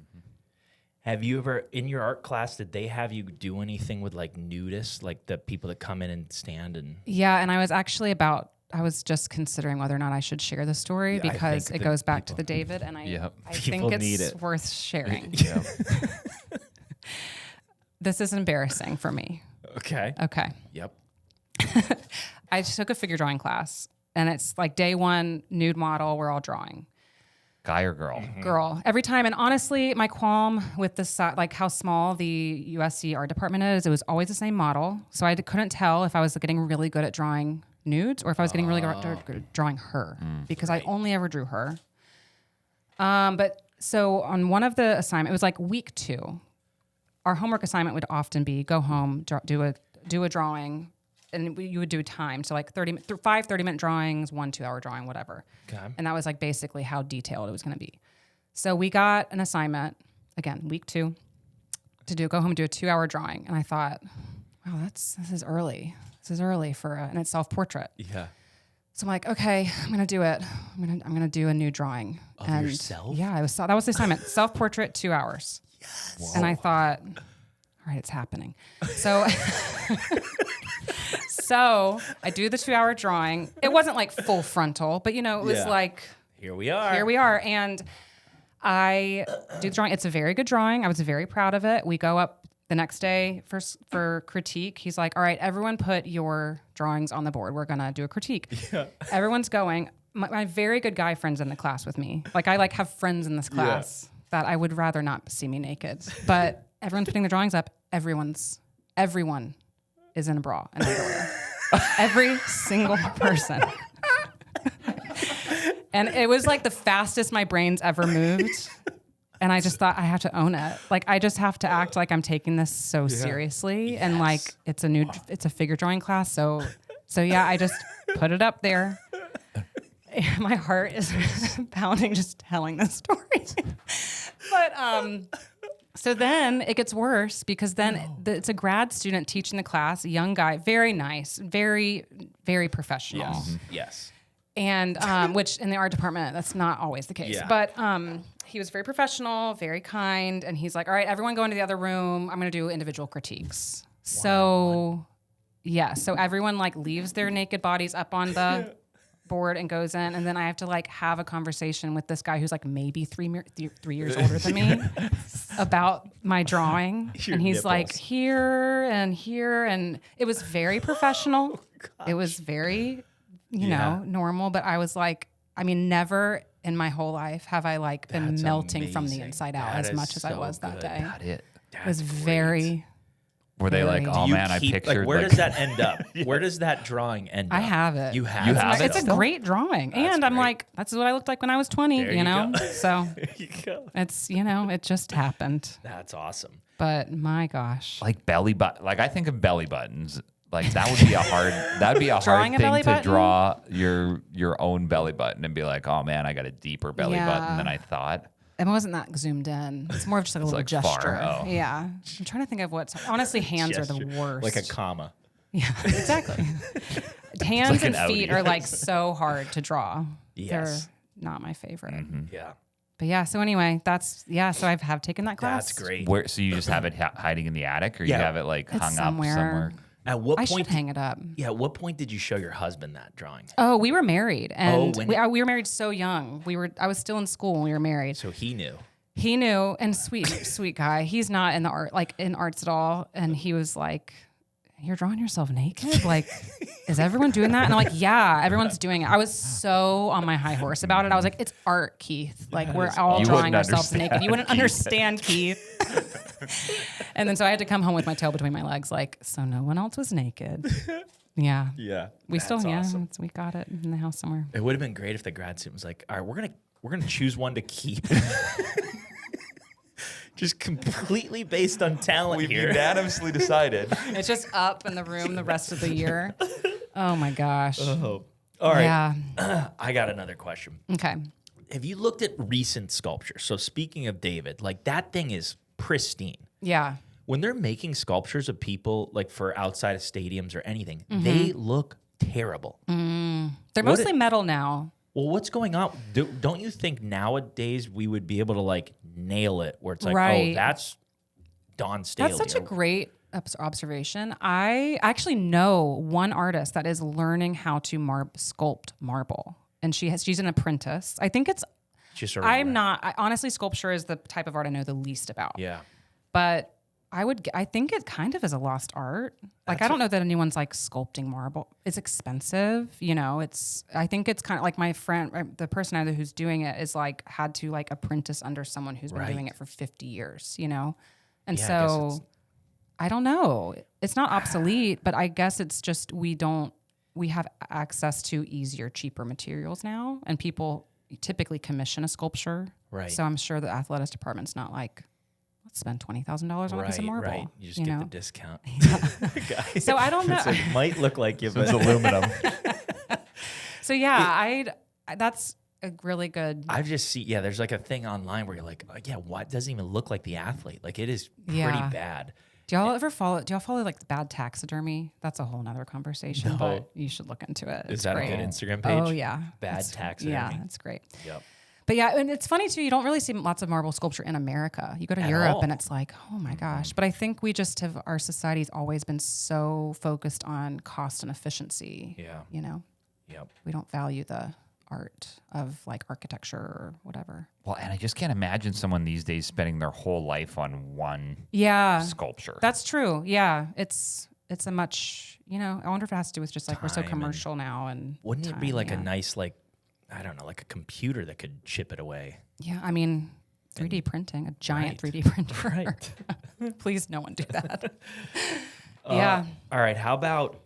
C: Have you ever, in your art class, did they have you do anything with like nudists, like the people that come in and stand and?
B: Yeah, and I was actually was just considering whether or not I should share the story
C: Yeah, I
B: because
C: think
B: it
C: that
B: goes back to the David, and I
C: People
B: think
C: need
B: it's
C: it.
B: worth sharing.
A: Yeah.
B: This is embarrassing for me.
C: Okay.
B: Okay.
C: Yep.
B: I took a figure drawing class, and it's like day one, nude model, we're all drawing.
A: Guy or girl?
B: Girl, every time. And honestly, my qualm with the like how small the USC art department is, it was always the same model. So I couldn't tell if I was getting really good at drawing nudes or if I was getting really good at drawing her because I only ever drew her. But so on one of the assignment, it was like week 2. Our homework assignment would often be go home, do a drawing, and you would do time. So like 5 30-minute drawings, 1 2-hour drawing, whatever.
C: Okay.
B: And that was like basically how detailed it was going to be. So we got an assignment, again, week 2, to go home and do a 2-hour drawing. And I thought, wow, this is early. This is early and it's self-portrait.
C: Yeah.
B: So I'm like, okay, I'm gonna do it. I'm gonna do a new drawing.
C: Of
B: and
C: yourself?
B: Yeah, that was the assignment. Self-portrait, 2 hours. Yes. And I thought, all right, it's happening. So so I do the 2-hour drawing. It wasn't like full frontal, but it was like
C: Here we are.
B: here we are. And I do the drawing. It's a very good drawing. I was very proud of it. We go up the next day for critique. He's like, all right, everyone put your drawings on the board. We're going to do a critique. Yeah. Everyone's going. My very good guy friends in the class with me. Like I have friends in this class that I would rather not see me naked. But everyone's putting the drawings up. Everyone is in a bra and underwear. Every single person. And it was like the fastest my brain's ever moved. And I just thought I have to own it. Like I just have to act like I'm taking this so seriously. And like it's a figure drawing class. So yeah, I just put it up there. My heart is pounding just telling this story. But so then it gets worse because then it's a grad student teaching the class, a young guy, very nice, very, very professional.
C: Yes. Yes.
B: And which in the art department, that's not always the case.
C: Yeah.
B: But he was very professional, very kind. And he's like, all right, everyone go into the other room. I'm going to do individual critiques. So everyone like leaves their naked bodies up on the board and goes in. And then I have to like have a conversation with this guy who's like maybe 3 years older than me about my drawing.
C: Your
B: and he's
C: nipples.
B: like here and here. And it was very professional. It was very... normal. But I was like, I mean, never in my whole life have I like been
C: That's
B: melting from the
C: amazing.
B: inside out
C: That
B: as
C: is
B: much as I
C: so
B: was that
C: good.
B: day.
A: Got it.
B: It was very,
A: Were they like,
B: Very.
A: oh
C: Do you
A: man, I
C: keep-
A: pictured
C: Like, where
A: like,
C: does that end up? Where does that drawing end up?
B: I have it.
C: You have
A: You
C: it?
A: have it?
B: It's a
A: Still?
B: great drawing. And I'm
C: great.
B: like, that's what I looked like when I was 20,
C: There
B: you
C: you
B: know?
C: go.
B: So
C: There you go.
B: it's, it just happened.
C: That's awesome.
B: But my gosh.
A: like belly button? Like I think of belly buttons. Like that would be a
B: Drawing
A: hard
B: a belly
A: thing to
B: button?
A: draw your own belly button and be like, oh man, I got a deeper belly
B: Yeah.
A: button than I thought.
B: It wasn't that zoomed in. It's more of just like a little
A: like far,
B: gesture.
A: oh.
B: Yeah. I'm trying to think of honestly, hands are the
C: Gesture.
B: worst.
C: Like a comma.
B: Yeah, exactly. Hands
A: like
B: and
A: an
B: feet
A: Audi.
B: are like so hard to draw.
C: Yes.
B: They're not my favorite.
C: Yeah.
B: But yeah, so anyway, so I have taken that class.
C: That's great.
A: Where so you just have it hiding in the attic, or
C: Yeah.
A: you have it like
B: It's
A: hung
B: somewhere.
A: up somewhere?
C: At what
B: I
C: point?
B: should hang it up.
C: Yeah. At what point did you show your husband that drawing?
B: Oh, we were married, and
C: when-
B: we were married so young. I was still in school when we were married.
C: So he knew.
B: He knew, and sweet guy. He's not in in arts at all, and he was like, "You're drawing yourself naked? Like, is everyone doing that?" And I'm like, "Yeah, everyone's doing it." I was so on my high horse about it. I was like, "It's art, Keith. Like, we're all
A: You
B: drawing
A: wouldn't
B: ourselves
A: understand,
B: naked. You wouldn't
A: Keith."
B: understand, Keith." And then so I had to come home with my tail between my legs, like, so no one else was naked. Yeah,
C: Yeah.
B: we
C: That's
B: still,
C: awesome.
B: we got it in the house somewhere.
C: It would have been great if the grad student was like, all right, we're gonna choose one to keep. Just completely based on talent here.
A: unanimously decided.
B: It's just up in the room the rest of the year. Oh my gosh.
C: Oh. All right.
B: Yeah.
C: I got another question.
B: Okay.
C: Have you looked at recent sculptures? So speaking of David, like that thing is pristine.
B: Yeah.
C: When they're making sculptures of people like for outside of stadiums or anything,
B: Mm-hmm.
C: they look terrible.
B: They're
C: What
B: mostly metal now.
C: Well, what's going on? Don't you think nowadays we would be able to like nail it where it's like, oh,
B: Right.
C: that's Don Staley.
B: That's such a great observation. I actually know one artist that is learning how to sculpt marble, and she's an apprentice. I think it's.
C: Just sort of
B: Honestly, sculpture is the type of art I know the least about.
C: Yeah.
B: But I think it kind of is a lost art. Like, I don't know that anyone's like sculpting marble. It's expensive, I think it's kind of like my friend, the person I know who's doing it is like had to like apprentice under someone who's been doing it for 50 years, And so I don't know. It's not obsolete, but I guess it's just we have access to easier, cheaper materials now, and people typically commission a sculpture.
C: Right.
B: So I'm sure the athletics department's not like, let's spend $20,000 on a piece of marble.
C: Right. You just get the discount.
B: So I don't know.
C: It might look like you, but
A: It's aluminum.
B: So yeah, that's a really good.
C: I've just seen, there's like a thing online where you're like, what doesn't even look like the athlete? Like it is pretty bad.
B: Do y'all follow like bad taxidermy? That's a whole nother conversation, but you should look into it.
C: Is that
B: great.
C: a good Instagram page?
B: Oh yeah.
C: Bad taxidermy.
B: Yeah, that's great.
C: Yep.
B: But yeah, and it's funny too, you don't really see lots of marble sculpture in America. You go to Europe and it's like, oh my gosh. But I think we just our society's always been so focused on cost and efficiency.
C: Yeah. Yep.
B: We don't value the art of like architecture or whatever.
A: Well, and I just can't imagine someone these days spending their whole life on one sculpture.
B: That's true. Yeah. It's a much, I wonder if it has to do with just like we're so commercial now. And
C: wouldn't it be like a nice, like, I don't know, like a computer that could chip it away?
B: Yeah. I mean, 3D printing, a giant 3D printer.
C: Right.
B: Please, no one do that. Yeah.
C: All right. How about,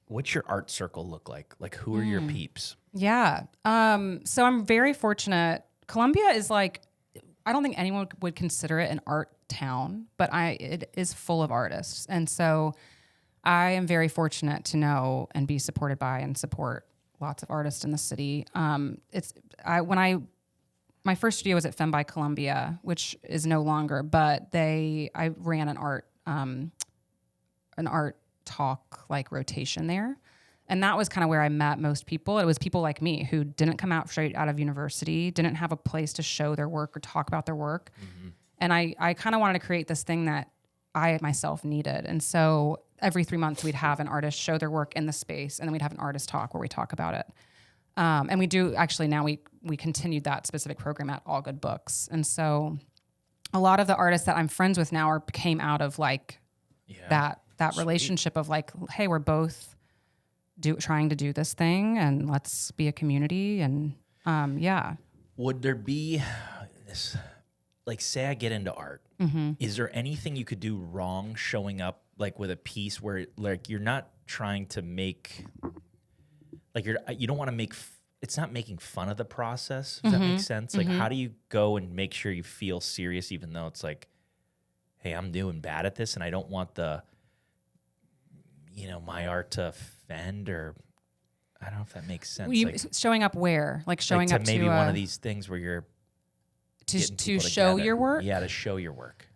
C: what's your art circle look like? Like, who are your peeps?
B: Yeah. So I'm very fortunate. Columbia is like, I don't think anyone would consider it an art town, but it is full of artists. And so I am very fortunate to know and be supported by and support lots of artists in the city. My first studio was at Fem by Columbia, which is no longer, but I ran an art talk like rotation there. And that was kind of where I met most people. It was people like me who didn't come out straight out of university, didn't have a place to show their work or talk about their work. Mm-hmm. And I kind of wanted to create this thing that I myself needed. And so every 3 months we'd have an artist show their work in the space, and then we'd have an artist talk where we talk about it. And we do actually now we continued that specific program at All Good Books. And so a lot of the artists that I'm friends with now came out of like that relationship of like, hey, we're both trying to do this thing, and let's be a community. And
C: would there be this, like, say I get into art, is there anything you could do wrong showing up like with a piece where like you're not trying to make, like you don't want to make it's not making fun of the process? Does that make sense? Like, how do you go and make sure you feel serious even though it's like, hey, I'm doing bad at this and I don't want my art to offend, or I don't know if that makes sense.
B: Showing up where? Like showing
C: like
B: up
C: maybe
B: to
C: one of these things where you're
B: to show your work?
C: Yeah, to show your work.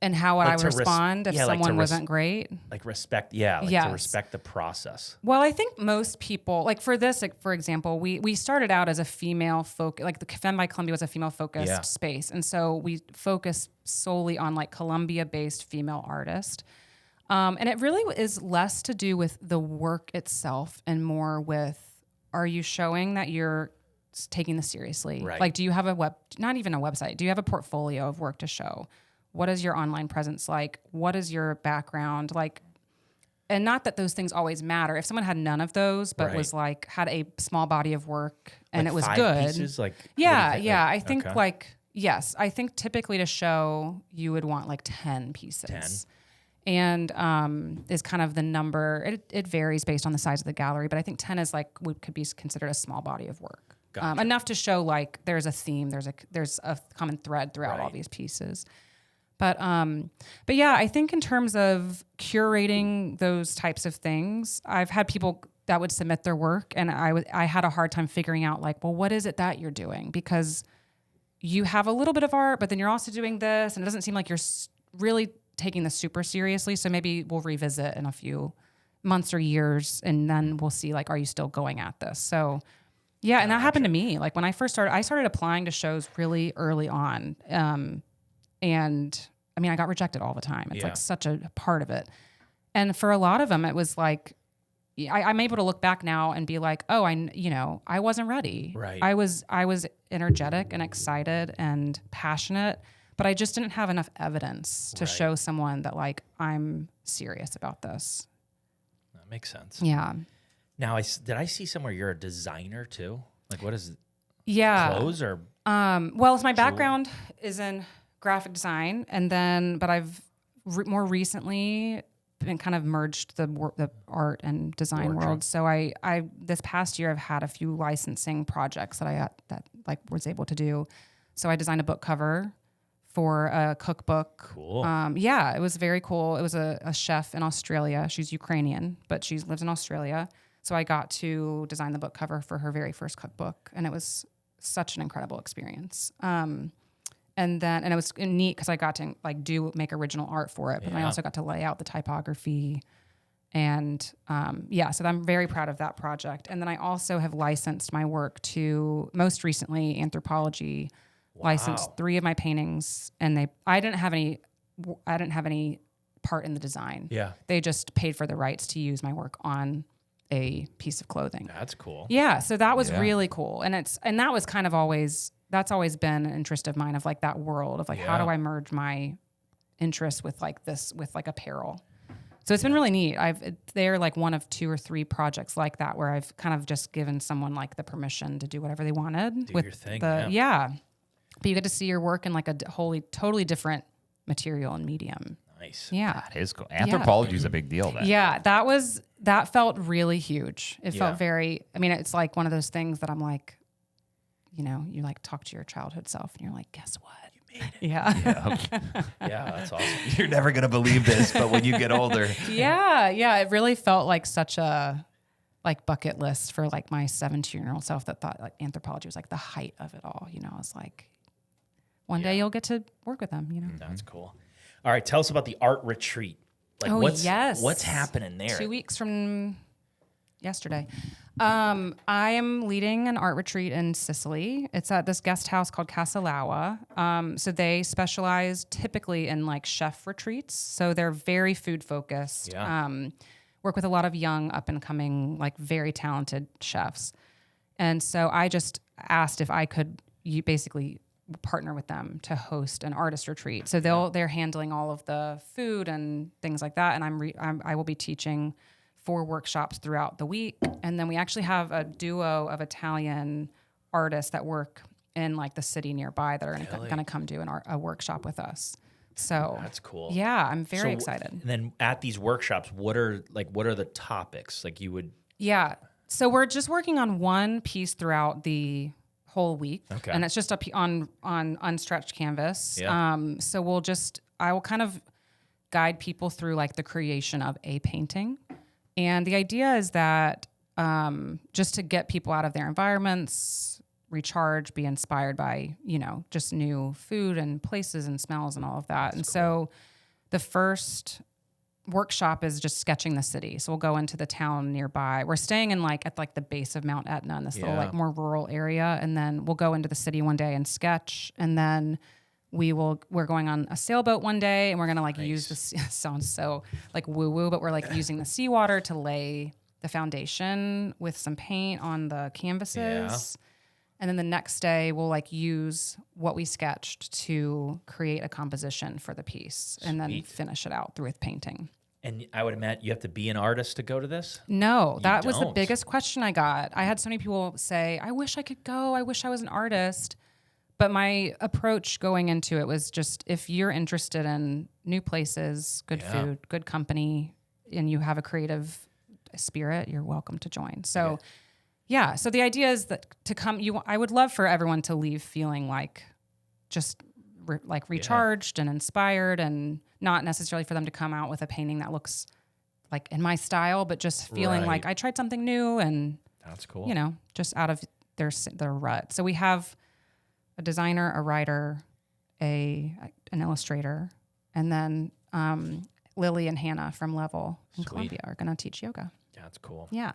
B: And how would I respond if someone wasn't great?
C: Like respect, to respect the process.
B: Well, I think most people, like for this, like for example, we started out as a female focus, like the Fem by Columbia was a female focused space. And so we focused solely on like Columbia-based female artists. And it really is less to do with the work itself and more with, are you showing that you're taking this seriously?
C: Right.
B: Like, do you have not even a website, do you have a portfolio of work to show? What is your online presence like? What is your background like? And not that those things always matter. If someone had none of those, but was like, had a small body of work and
C: like
B: it was
C: 5
B: good.
C: Pieces? Like,
B: I think yes. I think typically to show, you would want like 10 pieces. 10. And is kind of the number. It varies based on the size of the gallery, but I think 10 is like could be considered a small body of work. Gotcha. Enough to show like there's a theme, there's a common thread throughout all these pieces. But yeah, I think in terms of curating those types of things, I've had people that would submit their work, and I had a hard time figuring out like, well, what is it that you're doing? Because you have a little bit of art, but then you're also doing this, and it doesn't seem like you're really taking this super seriously. So maybe we'll revisit in a few months or years, and then we'll see like, are you still going at this? So yeah, and that happened to me. Like when I first started, I started applying to shows really early on. And I got rejected all the time. It's
C: Yeah.
B: like such a part of it. And for a lot of them, it was like, I'm able to look back now and be like, oh, I wasn't ready.
C: Right.
B: I was energetic and excited and passionate, but I just didn't have enough evidence to show someone that like, I'm serious about this.
C: That makes sense.
B: Yeah.
C: Now, did I see somewhere you're a designer too? Like, what is
B: Yeah.
C: clothes or?
B: Well, my background is in graphic design, but I've more recently been kind of merged the art and design world. So I this past year I've had a few licensing projects that was able to do. So I designed a book cover for a cookbook.
C: Cool.
B: Yeah, it was very cool. It was a chef in Australia. She's Ukrainian, but she lives in Australia. So I got to design the book cover for her very first cookbook, and it was such an incredible experience. And it was neat because I got to make original art for it, but I also got to lay out the typography. And so I'm very proud of that project. And then I also have licensed my work to, most recently, Anthropology licensed 3 of my paintings, and I didn't have any part in the design.
C: Yeah.
B: They just paid for the rights to use my work on a piece of clothing.
C: That's cool.
B: Yeah, so that was really cool. And that was kind of that's always been an interest of mine, of like that world of like, how do I merge my interests with like this, with like apparel. So it's been really neat. They're like one of 2 or 3 projects like that where I've kind of just given someone like the permission to do whatever they wanted
C: Do
B: with
C: your thing,
B: But you get to see your work in like a totally different material and medium.
C: Nice.
B: Yeah.
A: That is cool. Anthropology is a big deal then.
B: Yeah, that felt really huge. It felt very, it's like one of those things that I'm like, you like talk to your childhood self and you're like, guess what? You made it. Yeah.
C: Yeah, that's awesome.
A: You're never going to believe this, but when you get older.
B: Yeah. It really felt like such a bucket list for like my 17-year-old self that thought like anthropology was like the height of it all. I was like, one day you'll get to work with them,
C: That's cool. All right, tell us about the art retreat. Like, what's happening there?
B: 2 weeks from yesterday. I am leading an art retreat in Sicily. It's at this guest house called Casa Laua. So they specialize typically in like chef retreats. So they're very food focused.
C: Yeah.
B: Work with a lot of young, up and coming, like very talented chefs. And so I just asked if I could basically partner with them to host an artist retreat. So they're handling all of the food and things like that, and I will be teaching 4 workshops throughout the week. And then we actually have a duo of Italian artists that work in like the city nearby that are going to come do a workshop with us. So
C: that's cool.
B: Yeah, I'm very excited.
C: And then at these workshops, what are the topics? Like you would.
B: Yeah. So we're just working on one piece throughout the whole week.
C: Okay.
B: And it's just on unstretched canvas.
C: Yeah.
B: So I will kind of guide people through like the creation of a painting. And the idea is that just to get people out of their environments, recharge, be inspired by, just new food and places and smells and all of that. That's cool. So the first workshop is just sketching the city. So we'll go into the town nearby. We're staying in at the base of Mount Etna in this little like more rural area. And then we'll go into the city one day and sketch. And then we're going on a sailboat one day and we're going to use this sounds so like woo woo, but we're like using the seawater to lay the foundation with some paint on the canvases. Yeah. And then the next day we'll use what we sketched to create a composition for the piece. Sweet. And then finish it out with painting.
C: And I would imagine you have to be an artist to go to this?
B: No, that was the biggest question I got. I had so many people say, I wish I could go. I wish I was an artist. But my approach going into it was just, if you're interested in new places, good food, good company, and you have a creative spirit, you're welcome to join. So so the idea is that I would love for everyone to leave feeling like just recharged and inspired, and not necessarily for them to come out with a painting that looks like in my style, but just feeling like I tried something new and
C: that's cool.
B: Just out of their rut. So we have a designer, a writer, an illustrator, and then Lily and Hannah from Level in Columbia are going to teach yoga.
C: Yeah, that's cool.
B: Yeah.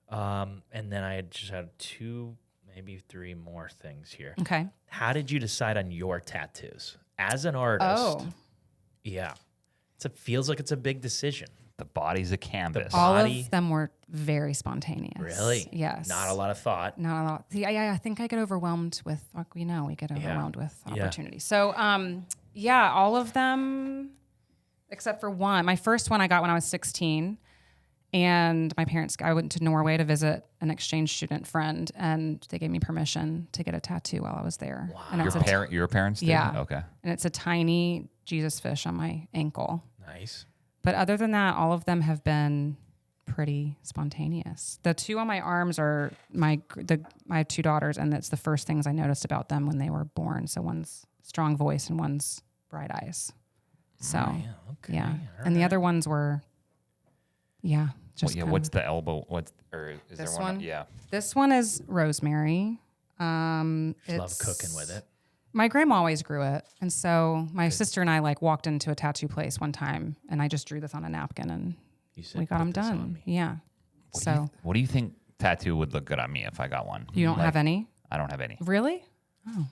C: And then I just had 2, maybe 3 more things here.
B: Okay.
C: How did you decide on your tattoos? as an artist,
B: Oh.
C: yeah, feels like it's a big decision.
A: The body's a canvas.
B: All
C: Body.
B: of them were very spontaneous.
C: Really?
B: Yes.
C: Not a lot of thought.
B: Not a lot. See, I think I get overwhelmed with, like we know, we get overwhelmed with
C: Yeah.
B: opportunities. So, yeah, all of them, except for one. My first one I got when I was 16, and my parents, I went to Norway to visit an exchange student friend, and they gave me permission to get a tattoo while I was there. Wow. And it's
A: Your parents did?
B: Yeah.
A: Okay.
B: and it's a tiny Jesus fish on my ankle.
C: Nice.
B: But other than that, all of them have been pretty spontaneous. The two on my arms are I have 2 daughters, and it's the first things I noticed about them when they were born. So one's strong voice and one's bright eyes. So
C: okay.
B: yeah,
C: All
B: and the
C: right.
B: other ones were, just
A: Well,
B: kinda-
A: what's the elbow? Is
B: This
A: there
B: one?
A: Yeah.
B: This one is rosemary.
C: Love
B: It's-
C: cooking with it.
B: My grandma always grew it, and so my sister and I walked into a tattoo place one time, and I just drew this on a napkin, and
C: You said
B: we got them
C: "Put this on
B: done.
C: me."
B: Yeah.
A: What do you think tattoo would look good on me if I got one?
B: You don't have any?
A: I don't have any.
B: Really? Oh,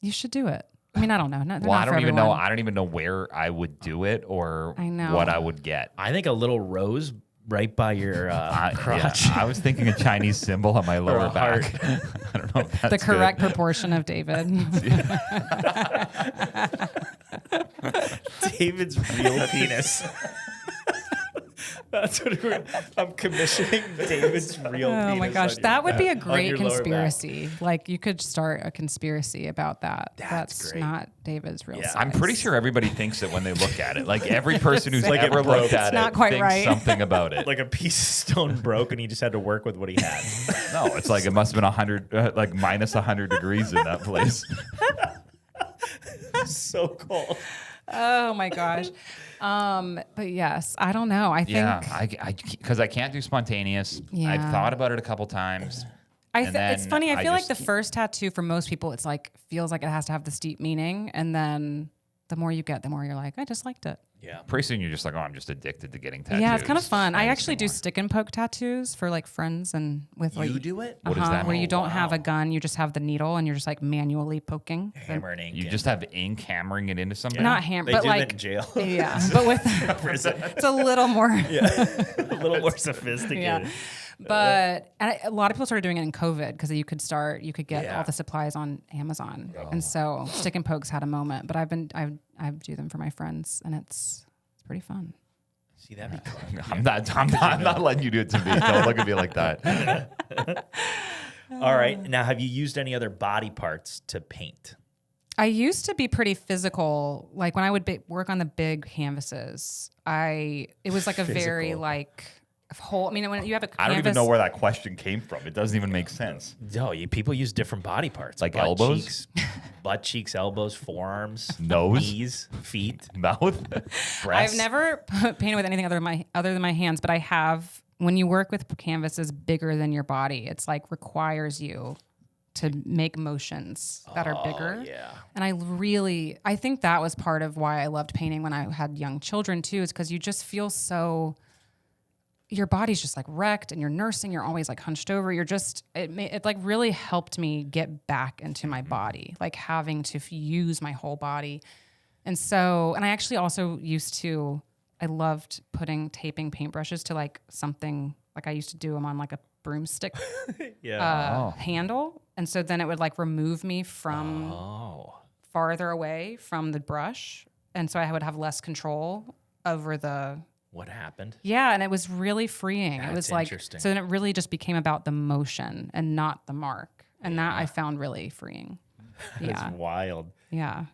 B: you should do it. I mean, I don't know. They're
A: Well,
B: not
A: I don't
B: for
A: even know.
B: everyone.
A: I don't even know where I would do it or
B: I know.
A: what I would get.
C: I think a little rose right by your crotch.
A: Yeah, I was thinking a Chinese symbol on my lower
C: a
A: back. I don't know if that's
B: The correct
A: good.
B: proportion of David.
C: David's real penis. That's what I'm commissioning. David's real penis.
B: Oh my gosh,
C: on your-
B: that would be a
C: on
B: great
C: your lower back.
B: conspiracy. Like you could start a conspiracy about that.
C: That's great.
B: not David's real
C: Yeah.
B: size.
A: I'm pretty sure everybody thinks it when they look at it. Like every person who's
C: Like it
A: ever
C: broke.
A: looked at
B: It's
A: it
B: not quite
A: thinks
B: right.
A: something about it.
C: Like a piece of stone broke, and he just had to work with what he had.
A: No, it's like it must have been 100, like minus 100 degrees in that place.
C: So cold.
B: Oh my gosh. But yes, I don't know. I think
A: Yeah, because I can't do spontaneous.
B: Yeah.
A: I've thought about it a couple times. and
B: it's
A: then
B: funny. I
A: I
B: feel like
A: just-
B: the first tattoo for most people, it's like feels like it has to have this deep meaning, and then the more you get, the more you're like, I just liked it.
C: Yeah.
A: Pretty soon you're just like, oh, I'm just addicted to getting tattoos.
B: Yeah, it's kind of fun. I
A: just
B: actually
A: need
B: do
A: more.
B: stick and poke tattoos for like friends and with like
C: You do it?
A: What does that
B: where you
A: mean?
B: don't have
C: wow.
B: a gun, you just have the needle and you're just like manually poking.
C: Hammer and ink.
A: You
C: in.
A: just have ink hammering it into something.
B: Not ham,
C: They
B: but
C: do
B: like
C: that in jail.
B: yeah, but with it's a little more.
C: a little more sophisticated.
B: Yeah. But a lot of people started doing it in COVID because you could get
C: Yeah.
B: all the supplies on Amazon, and so stick and pokes had a moment. But I do them for my friends, and it's pretty fun.
C: See, that'd be cool.
A: I'm not letting you do it to me. Don't look at me like that.
C: All right. Now, have you used any other body parts to paint?
B: I used to be pretty physical. Like when I would work on the big canvases, it was like a very
C: Physical.
B: like whole. I mean, when you have a canvas,
A: I don't even know where that question came from. It doesn't even make sense.
C: No, people use different body parts.
A: Like
C: butt
A: elbows?
C: cheeks, butt cheeks, elbows, forearms,
A: Nose?
C: knees, feet,
A: Mouth?
C: breasts.
B: I've never painted with anything other than my hands, but I have. When you work with canvases bigger than your body, it's like requires you to make motions that are bigger.
C: Yeah.
B: And I think that was part of why I loved painting when I had young children too, is because you just feel so, your body's just like wrecked and you're nursing, you're always like hunched over. It like really helped me get back into my body, like having to use my whole body. And I actually also I loved taping paintbrushes to like something, like I used to do them on like a broomstick
C: Yeah.
B: handle. And so then it would like remove me from farther away from the brush. And so I would have less control over
C: What happened?
B: yeah. And it was really freeing. It
C: That's
B: was like,
C: interesting.
B: so then it really just became about the motion and not the mark. And that I found really freeing. Yeah.
C: That's wild.
B: Yeah.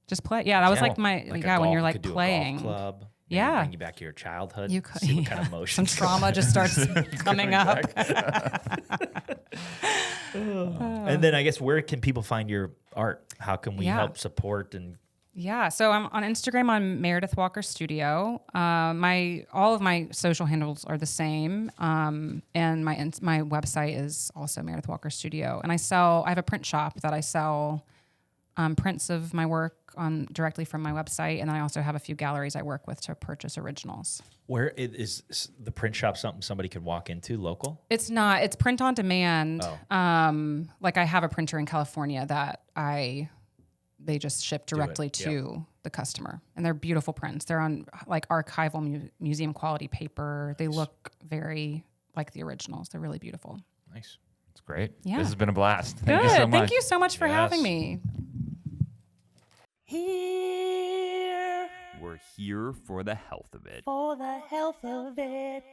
B: Just play. Yeah. That was like my, when you're like
C: could do a
B: playing.
C: golf club. maybe
B: Yeah.
C: Bring you back to your childhood.
B: You could,
C: see what kind of
B: some
C: motion.
B: trauma just starts coming up.
C: And then I guess where can people find your art? How can we
B: Yeah.
C: help support and
B: Yeah, so I'm on Instagram on Meredith Walker Studio. All of my social handles are the same, and my website is also Meredith Walker Studio. And I have a print shop that I sell prints of my work on directly from my website, and then I also have a few galleries I work with to purchase originals.
C: where is the print shop something somebody could walk into local?
B: It's not. It's print on demand.
C: Oh.
B: Like I have a printer in California that I they just ship directly to the customer. And they're beautiful prints. They're on like archival museum quality paper. They look very like the originals. They're really beautiful.
C: Nice.
A: It's great.
B: Yeah.
A: This has been a blast.
B: Good.
A: Thank you so much.
B: Thank you so much for having me.
D: Here
A: We're here for the health of it.
D: for the health of it.